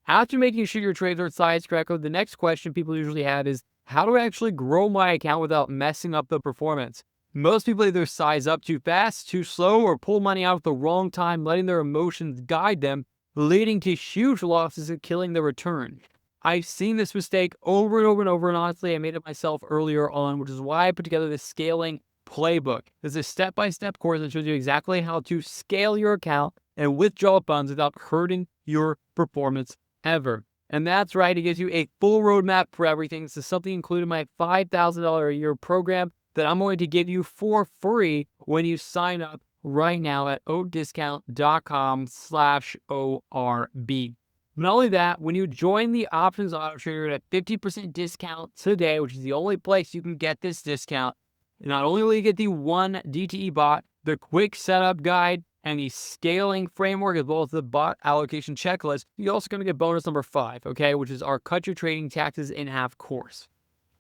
A: After making sure your trades are sized correctly, the next question people usually have is, how do I actually grow my account without messing up the performance? Most people either size up too fast, too slow, or pull money out at the wrong time, letting their emotions guide them, leading to huge losses and killing the return. I've seen this mistake over and over and over, and honestly, I made it myself earlier on, which is why I put together this scaling playbook. It's a step-by-step course that shows you exactly how to scale your account and withdraw funds without hurting your performance ever. And that's right, it gives you a full roadmap for everything. This is something included in my $5,000 a year program that I'm going to give you for free when you sign up right now at oatdiscount.com/ORB. Not only that, when you join the Options Auto Trader at 50% discount today, which is the only place you can get this discount, not only will you get the 1 DTE bot, the quick setup guide, and the scaling framework, as well as the bot allocation checklist, you're also going to get bonus number 5, okay, which is our Cut Your Trading Taxes in Half course.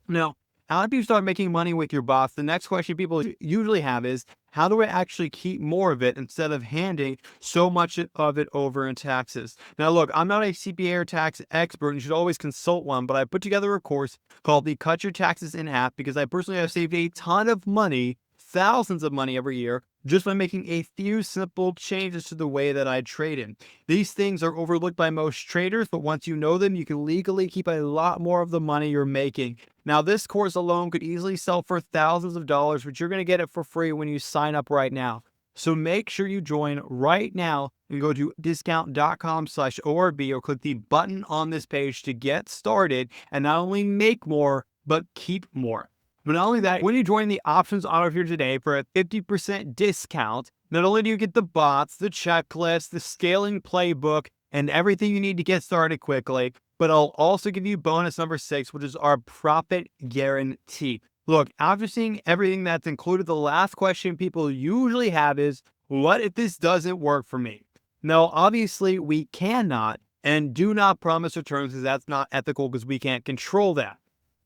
A: Now, after you start making money with your bots, the next question people usually have is, how do I actually keep more of it instead of handing so much of it over in taxes? Now, look, I'm not a CPA or tax expert, and you should always consult one, but I put together a course called the Cut Your Taxes in Half because I personally have saved a ton of money, thousands of money every year, just by making a few simple changes to the way that I trade in. These things are overlooked by most traders, but once you know them, you can legally keep a lot more of the money you're making. Now, this course alone could easily sell for thousands of dollars, but you're going to get it for free when you sign up right now. So make sure you join right now and go to discount.com/ORB or click the button on this page to get started and not only make more, but keep more. But not only that, when you join the Options Auto Trader today for a 50% discount, not only do you get the bots, the checklist, the scaling playbook, and everything you need to get started quickly, but I'll also give you bonus number 6, which is our profit guarantee. Look, after seeing everything that's included, the last question people usually have is, what if this doesn't work for me? Now, obviously, we cannot and do not promise returns because that's not ethical because we can't control that.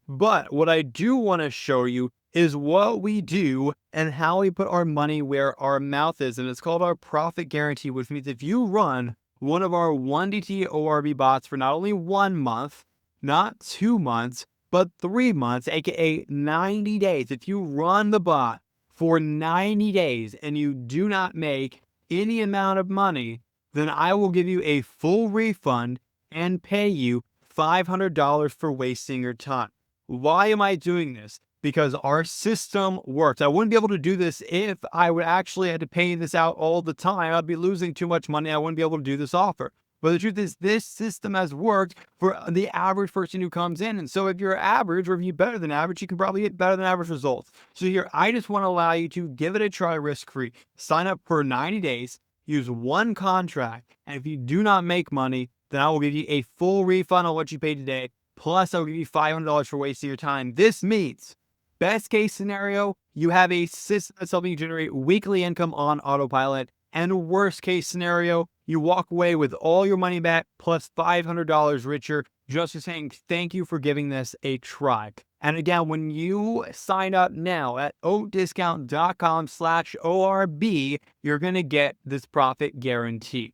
A: But what I do want to show you is what we do and how we put our money where our mouth is. And it's called our profit guarantee, which means if you run one of our 1DT ORB bots for not only 1 month, not 2 months, but 3 months, aka 90 days. If you run the bot for 90 days and you do not make any amount of money, then I will give you a full refund and pay you $500 for wasting your time. Why am I doing this? Because our system works. I wouldn't be able to do this if I would actually have to pay this out all the time. I'd be losing too much money. I wouldn't be able to do this offer. But the truth is, this system has worked for the average person who comes in. And so if you're average or if you're better than average, you can probably get better than average results. So here, I just want to allow you to give it a try risk-free. Sign up for 90 days, use one contract, and if you do not make money, then I will give you a full refund on what you paid today. Plus, I'll give you $500 for wasting your time. This means, best case scenario, you have a system that's helping you generate weekly income on autopilot. And worst case scenario, you walk away with all your money back plus $500 richer just for saying thank you for giving this a try. And again, when you sign up now at oatdiscount.com/ORB, you're going to get this profit guarantee.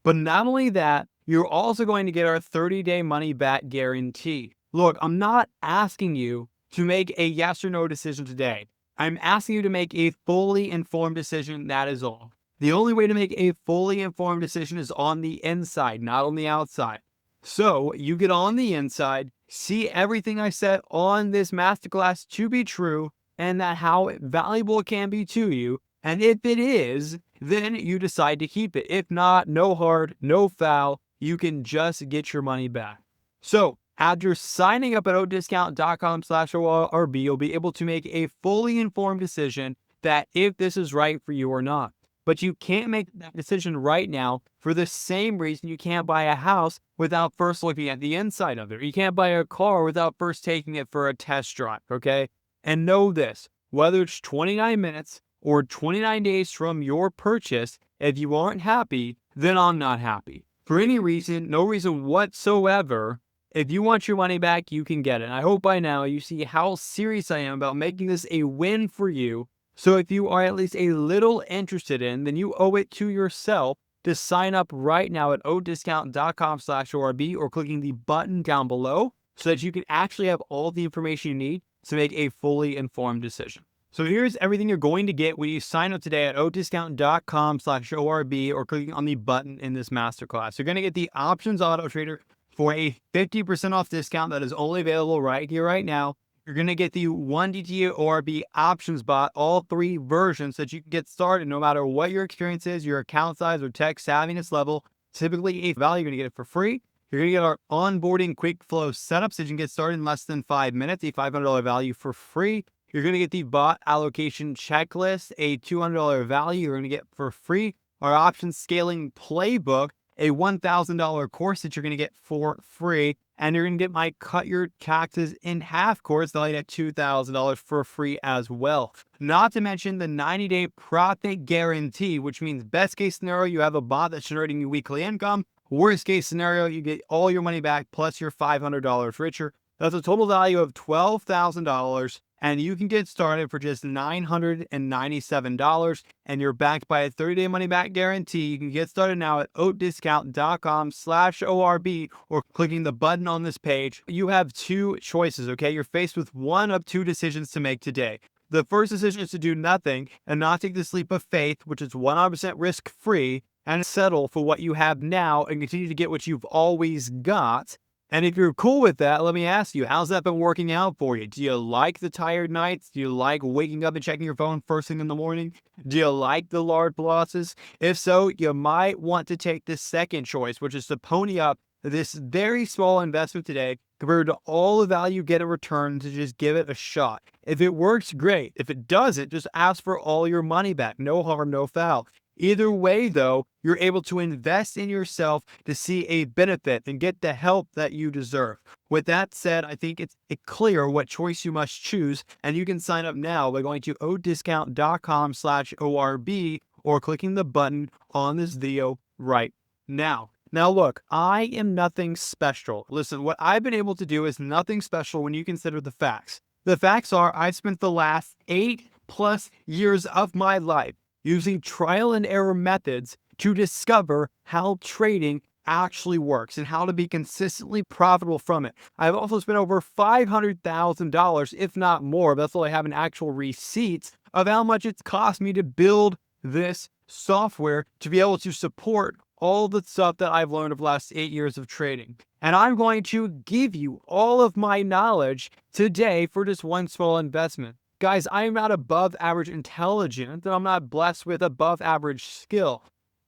A: But not only that, you're also going to get our 30-day money back guarantee. Look, I'm not asking you to make a yes or no decision today. I'm asking you to make a fully informed decision, that is all. The only way to make a fully informed decision is on the inside, not on the outside. So you get on the inside, see everything I said on this masterclass to be true, and that how valuable it can be to you. And if it is, then you decide to keep it. If not, no hard, no foul. You can just get your money back. So after signing up at oatdiscount.com/ORB, you'll be able to make a fully informed decision that if this is right for you or not. But you can't make that decision right now for the same reason you can't buy a house without first looking at the inside of it. You can't buy a car without first taking it for a test drive, okay? And know this, whether it's 29 minutes or 29 days from your purchase, if you aren't happy, then I'm not happy. For any reason, no reason whatsoever, if you want your money back, you can get it. And I hope by now you see how serious I am about making this a win for you. So if you are at least a little interested in, then you owe it to yourself to sign up right now at oatdiscount.com/ORB or clicking the button down below so that you can actually have all the information you need to make a fully informed decision. So here's everything you're going to get when you sign up today at oatdiscount.com/ORB or clicking on the button in this masterclass. You're going to get the options auto trader for a 50% off discount that is only available right here, right now. You're going to get the 1DT ORB options bot, all three versions, so that you can get started no matter what your experience is, your account size, or tech savviness level. Typically, a value, you're going to get it for free. You're going to get our onboarding quick flow setup so you can get started in less than 5 minutes, a $500 value for free. You're going to get the bot allocation checklist, a $200 value you're going to get for free. Our option scaling playbook, a $1,000 course that you're going to get for free. And you're going to get my Cut Your Taxes in Half course valued at $2,000 for free as well. Not to mention the 90-day profit guarantee, which means best case scenario, you have a bot that's generating you weekly income. Worst case scenario, you get all your money back plus your $500 richer. That's a total value of $12,000. And you can get started for just $997, and you're backed by a 30-day money-back guarantee. You can get started now at oatdiscount.com/ORB or clicking the button on this page. You have two choices, okay? You're faced with one of two decisions to make today. The first decision is to do nothing and not take this leap of faith, which is 100% risk-free, and settle for what you have now and continue to get what you've always got. And if you're cool with that, let me ask you, how's that been working out for you? Do you like the tired nights? Do you like waking up and checking your phone first thing in the morning? Do you like the large losses? If so, you might want to take the second choice, which is to pony up this very small investment today compared to all the value you get in return to just give it a shot. If it works, great. If it doesn't, just ask for all your money back. No harm, no foul. Either way, though, you're able to invest in yourself to see a benefit and get the help that you deserve. With that said, I think it's clear what choice you must choose, and you can sign up now by going to oatdiscount.com/ORB or clicking the button on this video right now. Now look, I am nothing special. Listen, what I've been able to do is nothing special when you consider the facts. The facts are I've spent the last 8+ years of my life using trial and error methods to discover how trading actually works and how to be consistently profitable from it. I've also spent over $500,000, if not more, that's all I have in actual receipts of how much it's cost me to build this software to be able to support all the stuff that I've learned over the last 8 years of trading. And I'm going to give you all of my knowledge today for just one small investment. Guys, I am not above average intelligent, and I'm not blessed with above average skill.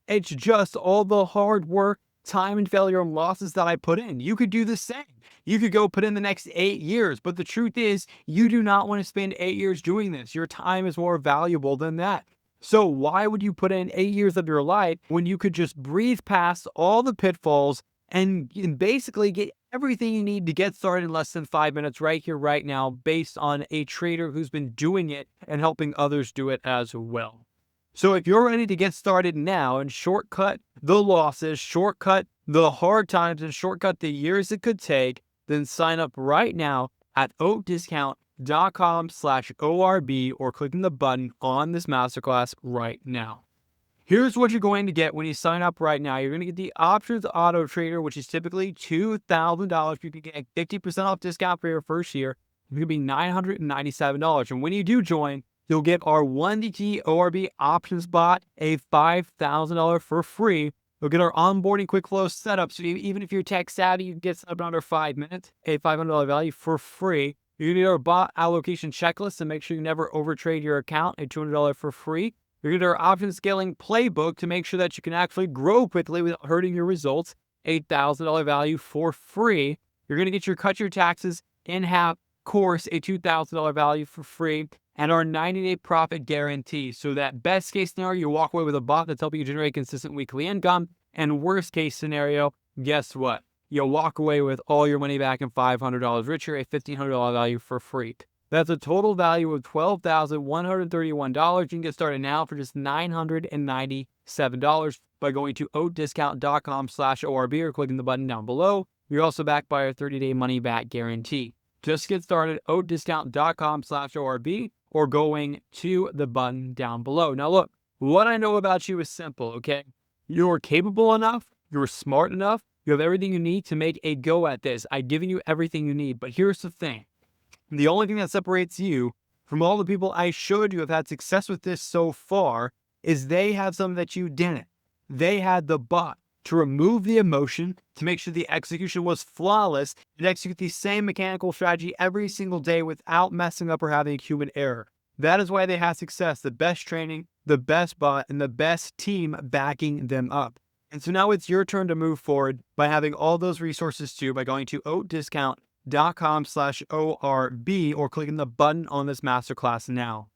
A: It's just all the hard work, time and failure and losses that I put in. You could do the same. You could go put in the next 8 years, but the truth is, you do not want to spend 8 years doing this. Your time is more valuable than that. So why would you put in 8 years of your life when you could just breathe past all the pitfalls and basically get everything you need to get started in less than 5 minutes right here, right now, based on a trader who's been doing it and helping others do it as well. So if you're ready to get started now and shortcut the losses, shortcut the hard times, and shortcut the years it could take, then sign up right now at oatdiscount.com/ORB or clicking the button on this masterclass right now. Here's what you're going to get when you sign up right now. You're going to get the options auto trader, which is typically $2,000. You can get a 50% off discount for your first year. It's going to be $997. And when you do join, you'll get our 1DT ORB options bot, a $5,000 for free. You'll get our onboarding quick flow setup. So even if you're tech savvy, you can get set up in under 5 minutes, a $500 value for free. You're going to get our bot allocation checklist to make sure you never overtrade your account, a $200 for free. You're going to get our option scaling playbook to make sure that you can actually grow quickly without hurting your results, a $1,000 value for free. You're going to get your cut your taxes in half course, a $2,000 value for free, and our 90-day profit guarantee. So that best case scenario, you walk away with a bot that's helping you generate consistent weekly income. And worst case scenario, guess what? You'll walk away with all your money back and $500 richer, a $1,500 value for free. That's a total value of $12,131. You can get started now for just $997 by going to oatdiscount.com/ORB or clicking the button down below. You're also backed by our 30-day money-back guarantee. Just get started, oatdiscount.com/ORB or going to the button down below. Now look, what I know about you is simple, okay? You're capable enough, you're smart enough, you have everything you need to make a go at this. I've given you everything you need, but here's the thing. The only thing that separates you from all the people I showed you have had success with this so far is they have something that you didn't. They had the bot to remove the emotion, to make sure the execution was flawless, and execute the same mechanical strategy every single day without messing up or having a human error. That is why they had success. The best training, the best bot, and the best team backing them up. And so now it's your turn to move forward by having all those resources too by going to oatdiscount.com/ORB or clicking the button on this masterclass now.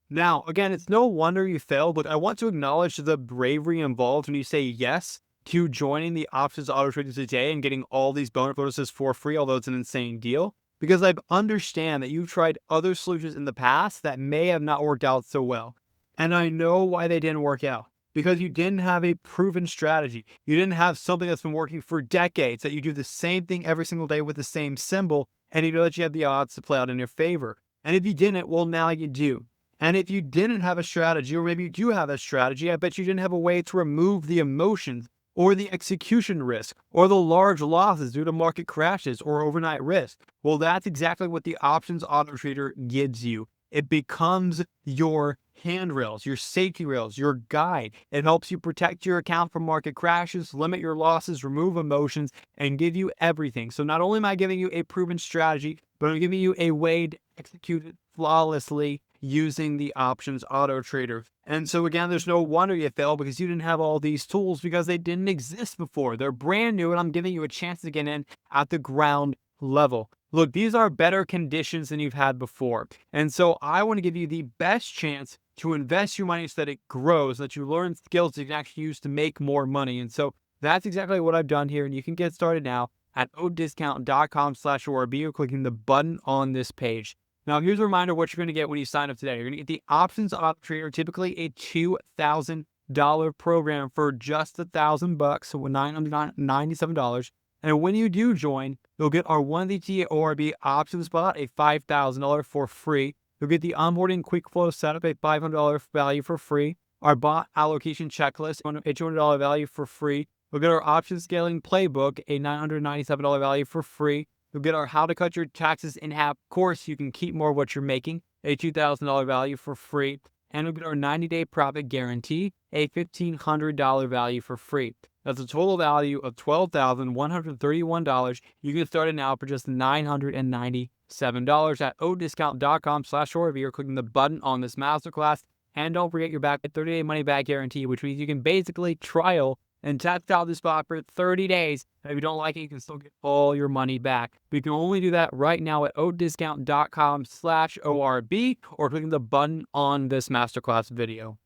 A: Now, again, it's no wonder you failed, but I want to acknowledge the bravery involved when you say yes to joining the options auto trader today and getting all these bonuses for free, although it's an insane deal, because I understand that you've tried other solutions in the past that may have not worked out so well. And I know why they didn't work out. Because you didn't have a proven strategy. You didn't have something that's been working for decades, that you do the same thing every single day with the same symbol, and you know that you have the odds to play out in your favor. And if you didn't, well, now you do. And if you didn't have a strategy, or maybe you do have a strategy, I bet you didn't have a way to remove the emotions, or the execution risk, or the large losses due to market crashes, or overnight risk. Well, that's exactly what the options auto trader gives you. It becomes your handrails, your safety rails, your guide. It helps you protect your account from market crashes, limit your losses, remove emotions, and give you everything. So not only am I giving you a proven strategy, but I'm giving you a way to execute it flawlessly using the options auto trader. And so again, there's no wonder you failed because you didn't have all these tools because they didn't exist before. They're brand new, and I'm giving you a chance to get in at the ground level. Look, these are better conditions than you've had before. And so I want to give you the best chance to invest your money so that it grows, so that you learn skills that you can actually use to make more money. And so that's exactly what I've done here. And you can get started now at oatdiscount.com/ORB or clicking the button on this page. Now, here's a reminder of what you're going to get when you sign up today. You're going to get the options auto trader, typically a $2,000 program for just $1,000, so $997. And when you do join, you'll get our 1DT ORB options bot, a $5,000 for free. You'll get the onboarding quick flow setup, a $500 value for free. Our bot allocation checklist, a $200 value for free. You'll get our option scaling playbook, a $997 value for free. You'll get our how to cut your taxes in half course. You can keep more of what you're making, a $2,000 value for free. and we'll get our 90-day profit guarantee, a $1,500 value for free. That's a total value of $12,131. You can start it now for just $997 at odiscount.com/ORB or clicking the button on this masterclass. And don't forget your back 30-day money back guarantee, which means you can basically trial and test out this spot for 30 days. And if you don't like it, you can still get all your money back. But you can only do that right now at odiscount.com/ORB or clicking the button on this masterclass video.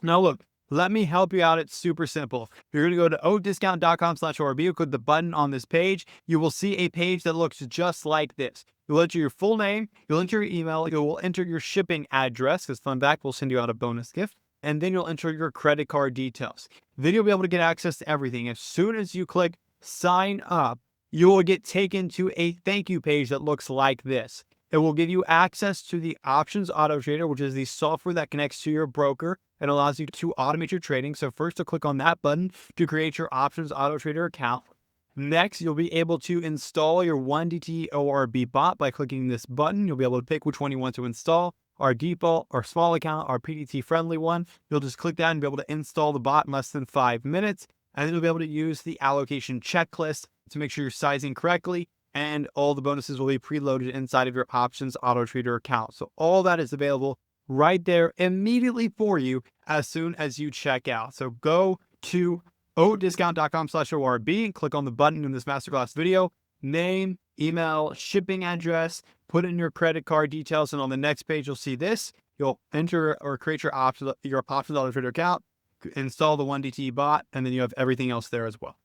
A: Now look, let me help you out. It's super simple. You're going to go to odiscount.com/ORB or click the button on this page. You will see a page that looks just like this. You'll enter your full name, you'll enter your email, you'll enter your shipping address, because Fun Fact will send you out a bonus gift, and then you'll enter your credit card details. Then you'll be able to get access to everything. As soon as you click sign up, you will get taken to a thank you page that looks like this. It will give you access to the Options Auto Trader, which is the software that connects to your broker and allows you to automate your trading. So first, you'll click on that button to create your Options Auto Trader account. Next, you'll be able to install your 1DT ORB bot by clicking this button. You'll be able to pick which one you want to install, our default, our small account, our PDT friendly one. You'll just click that and be able to install the bot in less than 5 minutes. And then you'll be able to use the allocation checklist to make sure you're sizing correctly, and all the bonuses will be preloaded inside of your Options Auto Trader account. So all that is available right there immediately for you as soon as you check out. So go to odiscount.com/ORB and click on the button in this masterclass video, name, email, shipping address, put in your credit card details, and on the next page you'll see this. You'll enter or create your Options Auto Trader account, install the 1DT bot, and then you have everything else there as well.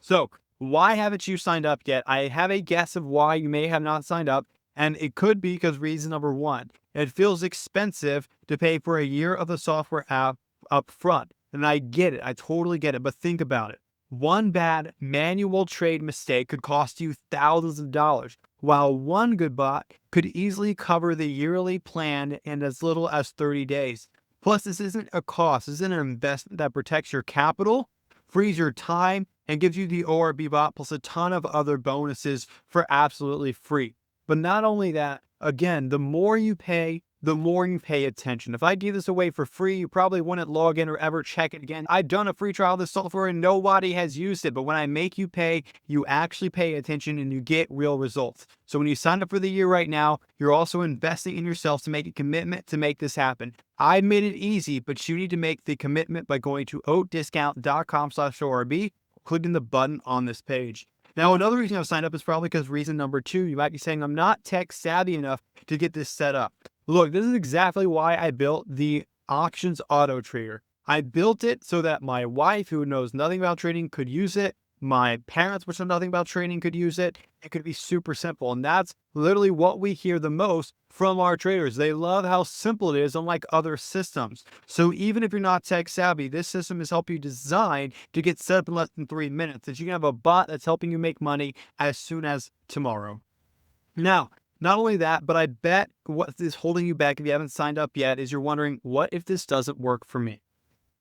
A: So why haven't you signed up yet? I have a guess of why you may have not signed up, and it could be because reason number one, it feels expensive to pay for a year of the software app up front. And I get it. I totally get it. But think about it. One bad manual trade mistake could cost you thousands of dollars, while one good bot could easily cover the yearly plan in as little as 30 days. Plus, this isn't a cost. This isn't an investment that protects your capital, frees your time, and gives you the ORB bot plus a ton of other bonuses for absolutely free. But not only that, again, the more you pay attention. If I gave this away for free, you probably wouldn't log in or ever check it again. I've done a free trial of this software and nobody has used it. But when I make you pay, you actually pay attention and you get real results. So when you sign up for the year right now, you're also investing in yourself to make a commitment to make this happen. I made it easy, but you need to make the commitment by going to odiscount.com/ORB, clicking the button on this page. Now, another reason I've signed up is probably because reason number two, you might be saying, I'm not tech savvy enough to get this set up. Look, this is exactly why I built the Options Auto Trader. I built it so that my wife, who knows nothing about trading, could use it. My parents, which know nothing about trading, could use it. It could be super simple. And that's literally what we hear the most from our traders. They love how simple it is, unlike other systems. So even if you're not tech savvy, this system is helping you design to get set up in less than 3 minutes. That you can have a bot that's helping you make money as soon as tomorrow. Now, not only that, but I bet what is holding you back if you haven't signed up yet is you're wondering, what if this doesn't work for me?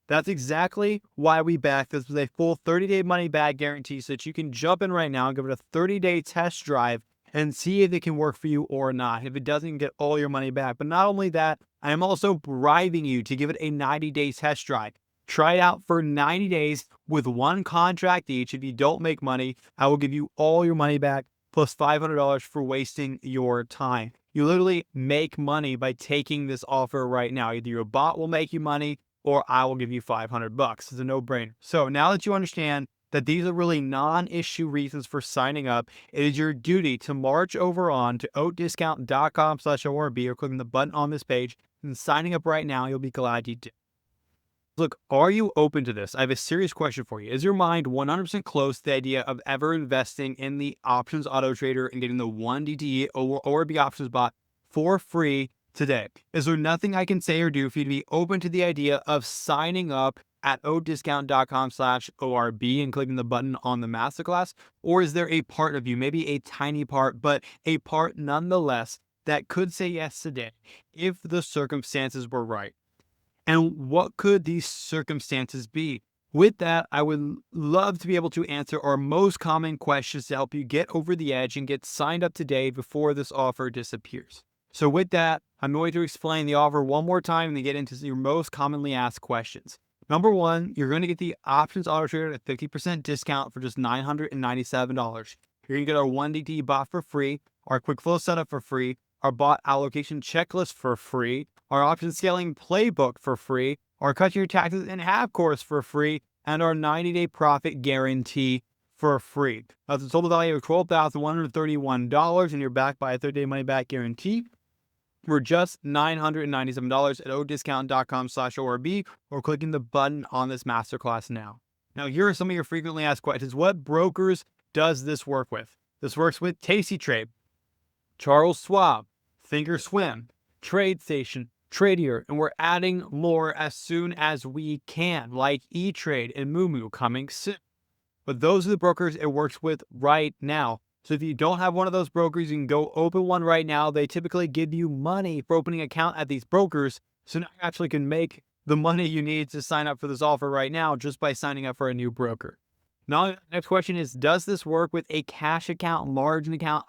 A: That's exactly why we back this with a full 30-day money back guarantee so that you can jump in right now and give it a 30-day test drive and see if it can work for you or not. If it doesn't, get all your money back. But not only that, I am also bribing you to give it a 90-day test drive. Try it out for 90 days with one contract each. If you don't make money, I will give you all your money back plus $500 for wasting your time. You literally make money by taking this offer right now. Either your bot will make you money or I will give you $500. It's a no-brainer. So now that you understand that these are really non-issue reasons for signing up, it is your duty to march over on to odiscount.com/ORB or clicking the button on this page and signing up right now. You'll be glad you did. Look, are you open to this? I have a serious question for you. Is your mind 100% close to the idea of ever investing in the Options Auto Trader and getting the 1DT or ORB options bot for free today? Is there nothing I can say or do for you to be open to the idea of signing up at odiscount.com/ORB and clicking the button on the masterclass? Or is there a part of you, maybe a tiny part, but a part nonetheless, that could say yes today if the circumstances were right? And what could these circumstances be? With that, I would love to be able to answer our most common questions to help you get over the edge and get signed up today before this offer disappears. So with that, I'm going to explain the offer one more time and then get into your most commonly asked questions. Number one, you're going to get the options auto trader at a 50% discount for just $997. You're going to get our 1DT bot for free, our quick flow setup for free, our bot allocation checklist for free, our option scaling playbook for free, our cut your taxes in half course for free, and our 90-day profit guarantee for free. That's a total value of $12,131, and you're backed by a 30-day money-back guarantee for just $997 at odiscount.com/ORB or clicking the button on this masterclass now. Now, here are some of your frequently asked questions. What brokers does this work with? This works with Tasty Trade, Charles Schwab, Thinkorswim, TradeStation, Tradier, and we're adding more as soon as we can, like E-Trade and Moomoo coming soon. But those are the brokers it works with right now. So if you don't have one of those brokers, you can go open one right now. They typically give you money for opening an account at these brokers. So now you actually can make the money you need to sign up for this offer right now just by signing up for a new broker. Now, next question is, does this work with a cash account, margin account,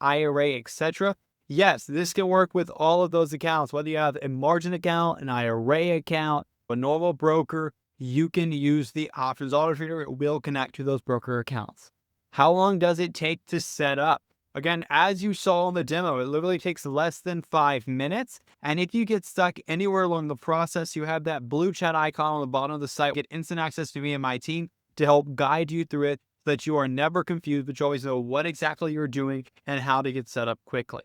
A: IRA, etc.? Yes, this can work with all of those accounts. Whether you have a margin account, an IRA account, a normal broker, you can use the options auto trader. It will connect to those broker accounts. How long does it take to set up? Again, as you saw in the demo, it literally takes less than 5 minutes. And if you get stuck anywhere along the process, you have that blue chat icon on the bottom of the site. Get instant access to me and my team to help guide you through it so that you are never confused, but you always know what exactly you're doing and how to get set up quickly.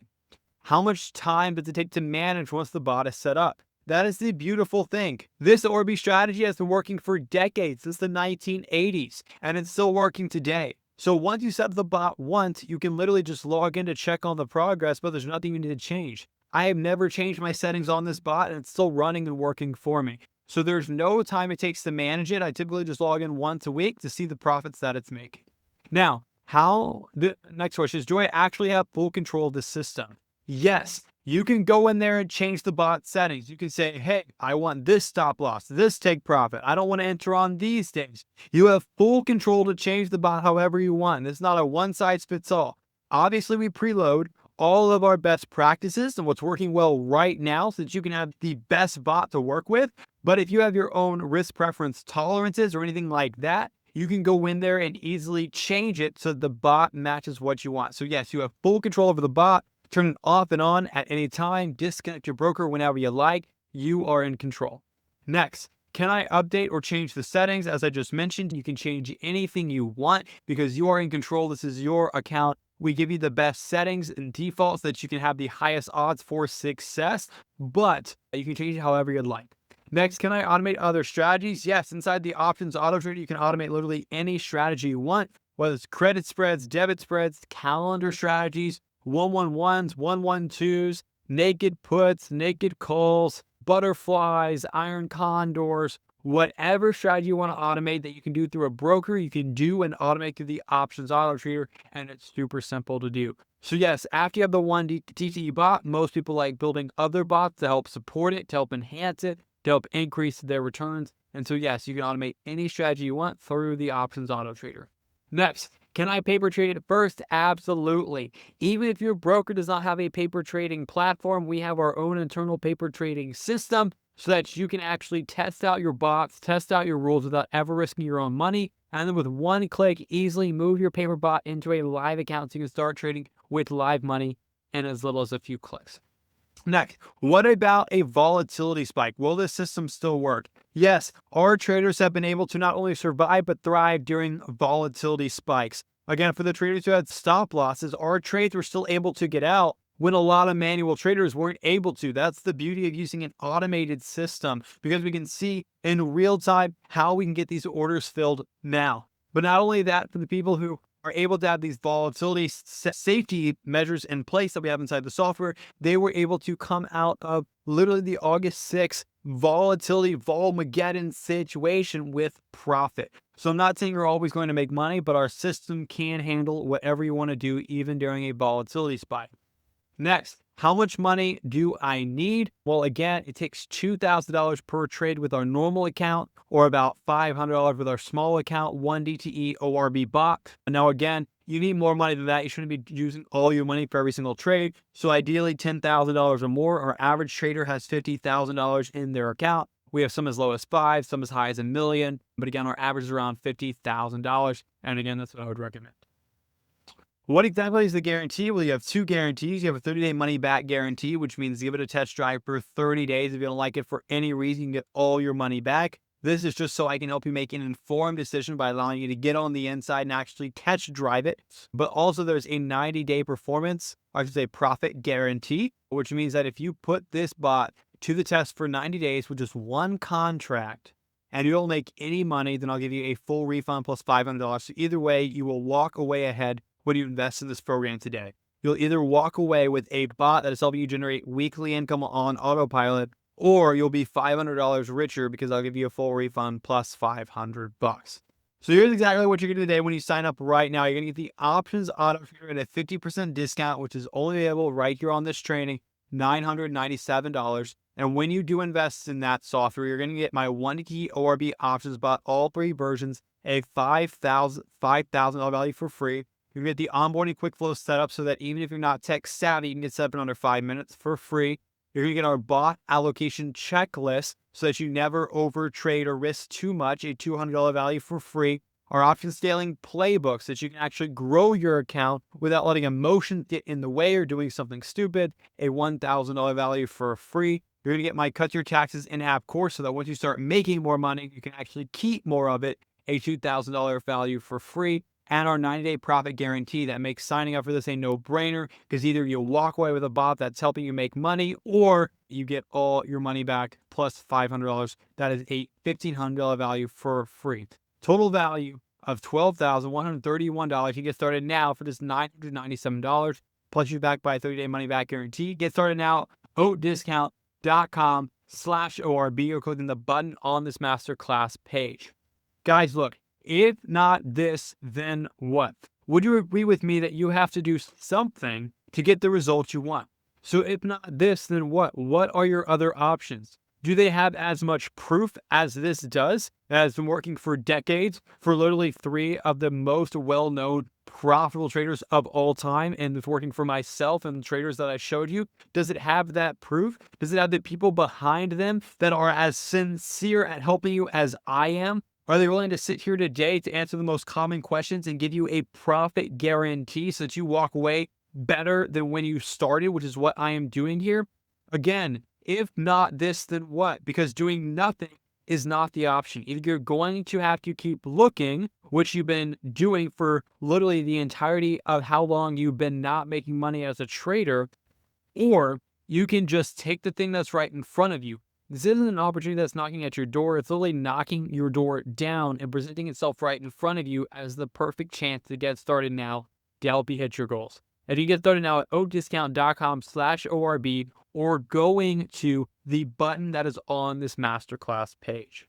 A: How much time does it take to manage once the bot is set up? That is the beautiful thing. This ORB strategy has been working for decades, since the 1980s, and it's still working today. So once you set up the bot once, you can literally just log in to check on the progress, but there's nothing you need to change. I have never changed my settings on this bot, and it's still running and working for me. So there's no time it takes to manage it. I typically just log in once a week to see the profits that it's making. Now, the next question is, do I actually have full control of the system? Yes, you can go in there and change the bot settings. You can say, hey, I want this stop loss, this take profit. I don't want to enter on these days. You have full control to change the bot however you want. It's not a one size fits all. Obviously, we preload all of our best practices and what's working well right now so that you can have the best bot to work with. But if you have your own risk preference tolerances or anything like that, you can go in there and easily change it so the bot matches what you want. So yes, you have full control over the bot. Turn it off and on at any time. Disconnect your broker whenever you like. You are in control. Next, can I update or change the settings? As I just mentioned, you can change anything you want because you are in control. This is your account. We give you the best settings and defaults that you can have the highest odds for success, but you can change it however you'd like. Next, can I automate other strategies? Yes, inside the options auto trader, you can automate literally any strategy you want, whether it's credit spreads, debit spreads, calendar strategies, 111s, 112s, naked puts, naked calls, butterflies, iron condors, whatever strategy you want to automate that you can do through a broker, you can do and automate through the options auto trader, and it's super simple to do. So yes, after you have the one DTE bot, most people like building other bots to help support it, to help enhance it, to help increase their returns. And so yes, you can automate any strategy you want through the options auto trader. Next, can I paper trade it first? Absolutely. Even if your broker does not have a paper trading platform, we have our own internal paper trading system so that you can actually test out your bots, test out your rules without ever risking your own money. And then with one click, easily move your paper bot into a live account so you can start trading with live money in as little as a few clicks. Next, what about a volatility spike? Will this system still work? Yes, our traders have been able to not only survive but thrive during volatility spikes. Again, for the traders who had stop losses, our trades were still able to get out when a lot of manual traders weren't able to. That's the beauty of using an automated system, because we can see in real time how we can get these orders filled now. But not only that, for the people who are able to have these volatility safety measures in place that we have inside the software, they were able to come out of literally the August 6th volatility Volmageddon situation with profit. So I'm not saying you're always going to make money, but our system can handle whatever you want to do, even during a volatility spike. Next, how much money do I need? Well, again, it takes $2,000 per trade with our normal account, or about $500 with our small account, 1 DTE ORB bot. Now, again, You need more money than that. You shouldn't be using all your money for every single trade. So ideally $10,000 or more. Our average trader has $50,000 in their account. We have some as low as 5, some as high as $1 million. But again, our average is around $50,000. And again, that's what I would recommend. What exactly is the guarantee? Well, you have 2 guarantees. You have a 30-day money-back guarantee, which means give it a test drive for 30 days. If you don't like it for any reason, you can get all your money back. This is just so I can help you make an informed decision by allowing you to get on the inside and actually test drive it. But also there's a 90-day performance, or I should say profit guarantee, which means that if you put this bot to the test for 90 days with just one contract and you don't make any money, then I'll give you a full refund plus $500. So either way, you will walk away ahead when you invest in this program today. You'll either walk away with a bot that is helping you generate weekly income on autopilot, or you'll be $500 richer because I'll give you a full refund plus $500. So here's exactly what you're going to do today when you sign up right now. You're going to get the options auto trader at a 50% discount, which is only available right here on this training, $997. And when you do invest in that software, you're going to get my 1-key ORB options bot, all 3 versions, a $5,000 value for free. You can get the onboarding quick flow setup so that even if you're not tech savvy, you can get set up in under 5 minutes for free. You're going to get our bot allocation checklist so that you never overtrade or risk too much, a $200 value for free. Our option scaling playbook so that you can actually grow your account without letting emotions get in the way or doing something stupid, a $1,000 value for free. You're going to get my cut your taxes in-app course so that once you start making more money, you can actually keep more of it, a $2,000 value for free. And our 90-day profit guarantee that makes signing up for this a no-brainer, because either you'll walk away with a bot that's helping you make money, or you get all your money back plus $500. That is a $1,500 value for free. Total value of $12,131. You can get started now for just $997, plus you're backed by a 30-day money-back guarantee. Get started now, oatdiscount.com/ORB, or clicking the button on this masterclass page. Guys, look. If not this, then what? Would you agree with me that you have to do something to get the results you want? So if not this, then what? What are your other options? Do they have as much proof as this does? That has been working for decades for literally 3 of the most well-known profitable traders of all time, and it's working for myself and the traders that I showed you. Does it have that proof? Does it have the people behind them that are as sincere at helping you as I am? Are they willing to sit here today to answer the most common questions and give you a profit guarantee so that you walk away better than when you started, which is what I am doing here? Again, if not this, then what? Because doing nothing is not the option. Either you're going to have to keep looking, which you've been doing for literally the entirety of how long you've been not making money as a trader, or you can just take the thing that's right in front of you. This isn't an opportunity that's knocking at your door. It's literally knocking your door down and presenting itself right in front of you as the perfect chance to get started now to help you hit your goals. And you can get started now at oatdiscount.com/ORB, or going to the button that is on this masterclass page.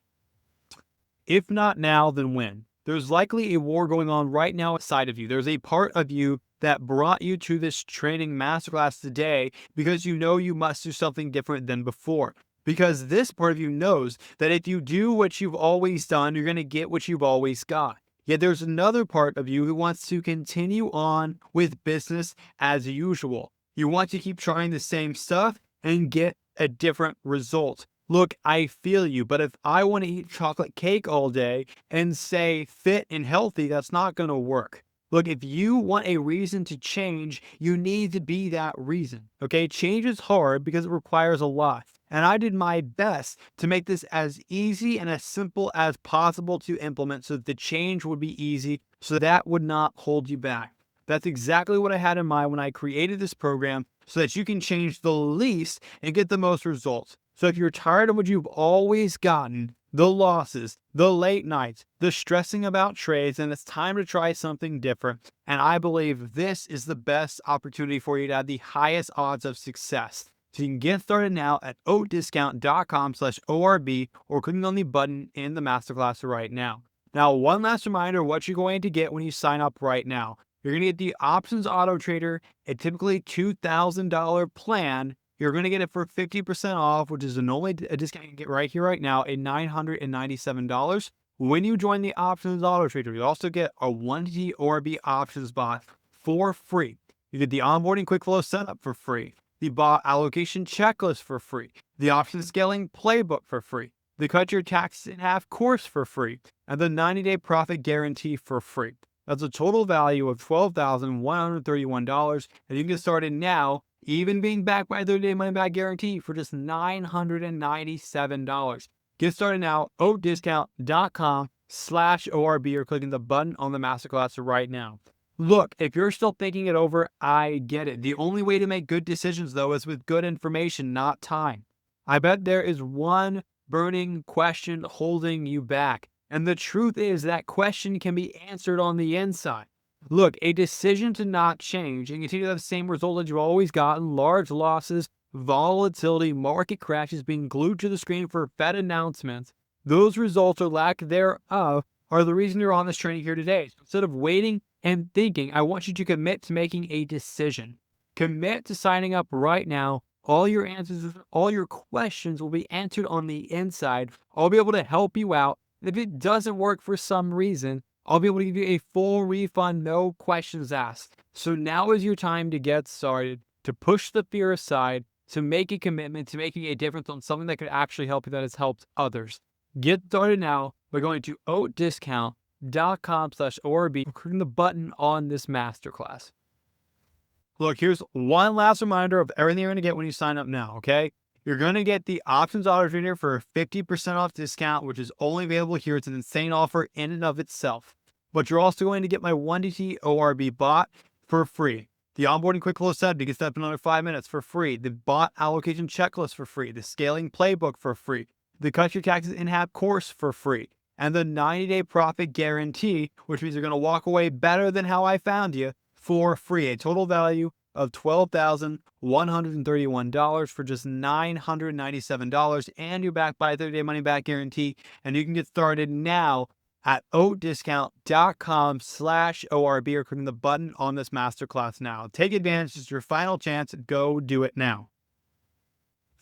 A: If not now, then when? There's likely a war going on right now inside of you. There's a part of you that brought you to this training masterclass today because you know you must do something different than before. Because this part of you knows that if you do what you've always done, you're going to get what you've always got. Yet there's another part of you who wants to continue on with business as usual. You want to keep trying the same stuff and get a different result. Look, I feel you, but if I want to eat chocolate cake all day and say fit and healthy, that's not going to work. Look, if you want a reason to change, you need to be that reason. Okay, change is hard because it requires a lot. And I did my best to make this as easy and as simple as possible to implement so that the change would be easy, so that would not hold you back. That's exactly what I had in mind when I created this program, so that you can change the least and get the most results. So if you're tired of what you've always gotten, the losses, the late nights, the stressing about trades, then it's time to try something different. And I believe this is the best opportunity for you to have the highest odds of success. So you can get started now at oatdiscount.com/ORB, or clicking on the button in the masterclass right now. Now, one last reminder, what you're going to get when you sign up right now. You're going to get the options auto trader, a typically $2,000 plan. You're going to get it for 50% off, which is a discount you can get right here, right now, a $997. When you join the Options Auto Trader, you also get a 1T ORB options bot for free. You get the onboarding quick flow setup for free, the bot allocation checklist for free, the option scaling playbook for free, the cut your taxes in half course for free, and the 90-day profit guarantee for free. That's a total value of $12,131, and you can get started now, even being backed by 30-day money back guarantee for just $997. Get started now, oatdiscount.com/ORB, or clicking the button on the masterclass right now. Look, if you're still thinking it over, I get it. The only way to make good decisions, though, is with good information, not time. I bet there is one burning question holding you back. And the truth is that question can be answered on the inside. Look, a decision to not change and continue to have the same result that you've always gotten, large losses, volatility, market crashes, being glued to the screen for Fed announcements, those results or lack thereof are the reason you're on this training here today. So instead of waiting and thinking, I want you to commit to making a decision. Commit to signing up right now. All your answers, all your questions will be answered on the inside. I'll be able to help you out. If it doesn't work for some reason, I'll be able to give you a full refund, no questions asked. So now is your time to get started, to push the fear aside, to make a commitment to making a difference on something that could actually help you, that has helped others. Get started now by going to oatdiscount.com/ORB and clicking the button on this masterclass. Look, here's one last reminder of everything you're going to get when you sign up now, okay? You're going to get the Options Auto Trader for a 50% off discount, which is only available here. It's an insane offer in and of itself. But you're also going to get my 1DT ORB bot for free. The onboarding quick flow setup, you can set up in under 5 minutes for free. The bot allocation checklist for free. The scaling playbook for free. The cut your taxes in half course for free. And the 90-day profit guarantee, which means you're going to walk away better than how I found you, for free. A total value of $12,131 for just $997. And you're backed by a 30-day money back guarantee. And you can get started now at oatdiscount.com/ORB, or clicking the button on this masterclass now. Take advantage. It's your final chance. Go do it now.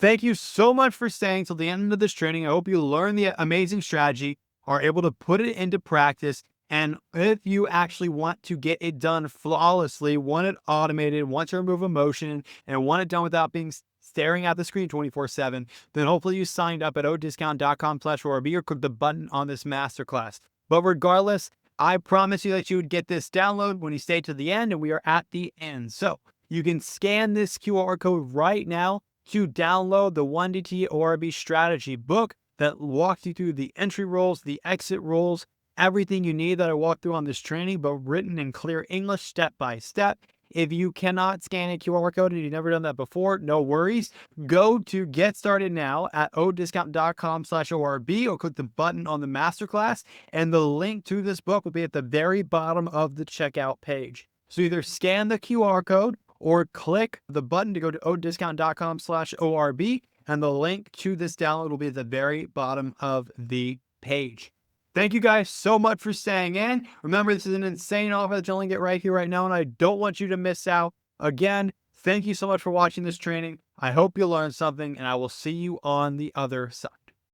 A: Thank you so much for staying till the end of this training. I hope you learn the amazing strategy, are able to put it into practice. And if you actually want to get it done flawlessly, want it automated, want to remove emotion, and want it done without being staring at the screen 24/7, then hopefully you signed up at oatdiscount.com/ORB or click the button on this masterclass. But regardless, I promise you that you would get this download when you stay to the end, and we are at the end. So you can scan this QR code right now to download the 1DT ORB strategy book that walks you through the entry rules, the exit rules, everything you need that I walked through on this training, but written in clear English step by step. If you cannot scan a QR code and you've never done that before, no worries. Go to get started now at oatdiscount.com/ORB or click the button on the masterclass, and the link to this book will be at the very bottom of the checkout page. So either scan the QR code or click the button to go to oatdiscount.com/ORB, and the link to this download will be at the very bottom of the page. Thank you guys so much for staying in. Remember, this is an insane offer that you only get right here, right now, and I don't want you to miss out. Again, thank you so much for watching this training. I hope you learned something, and I will see you on the other side.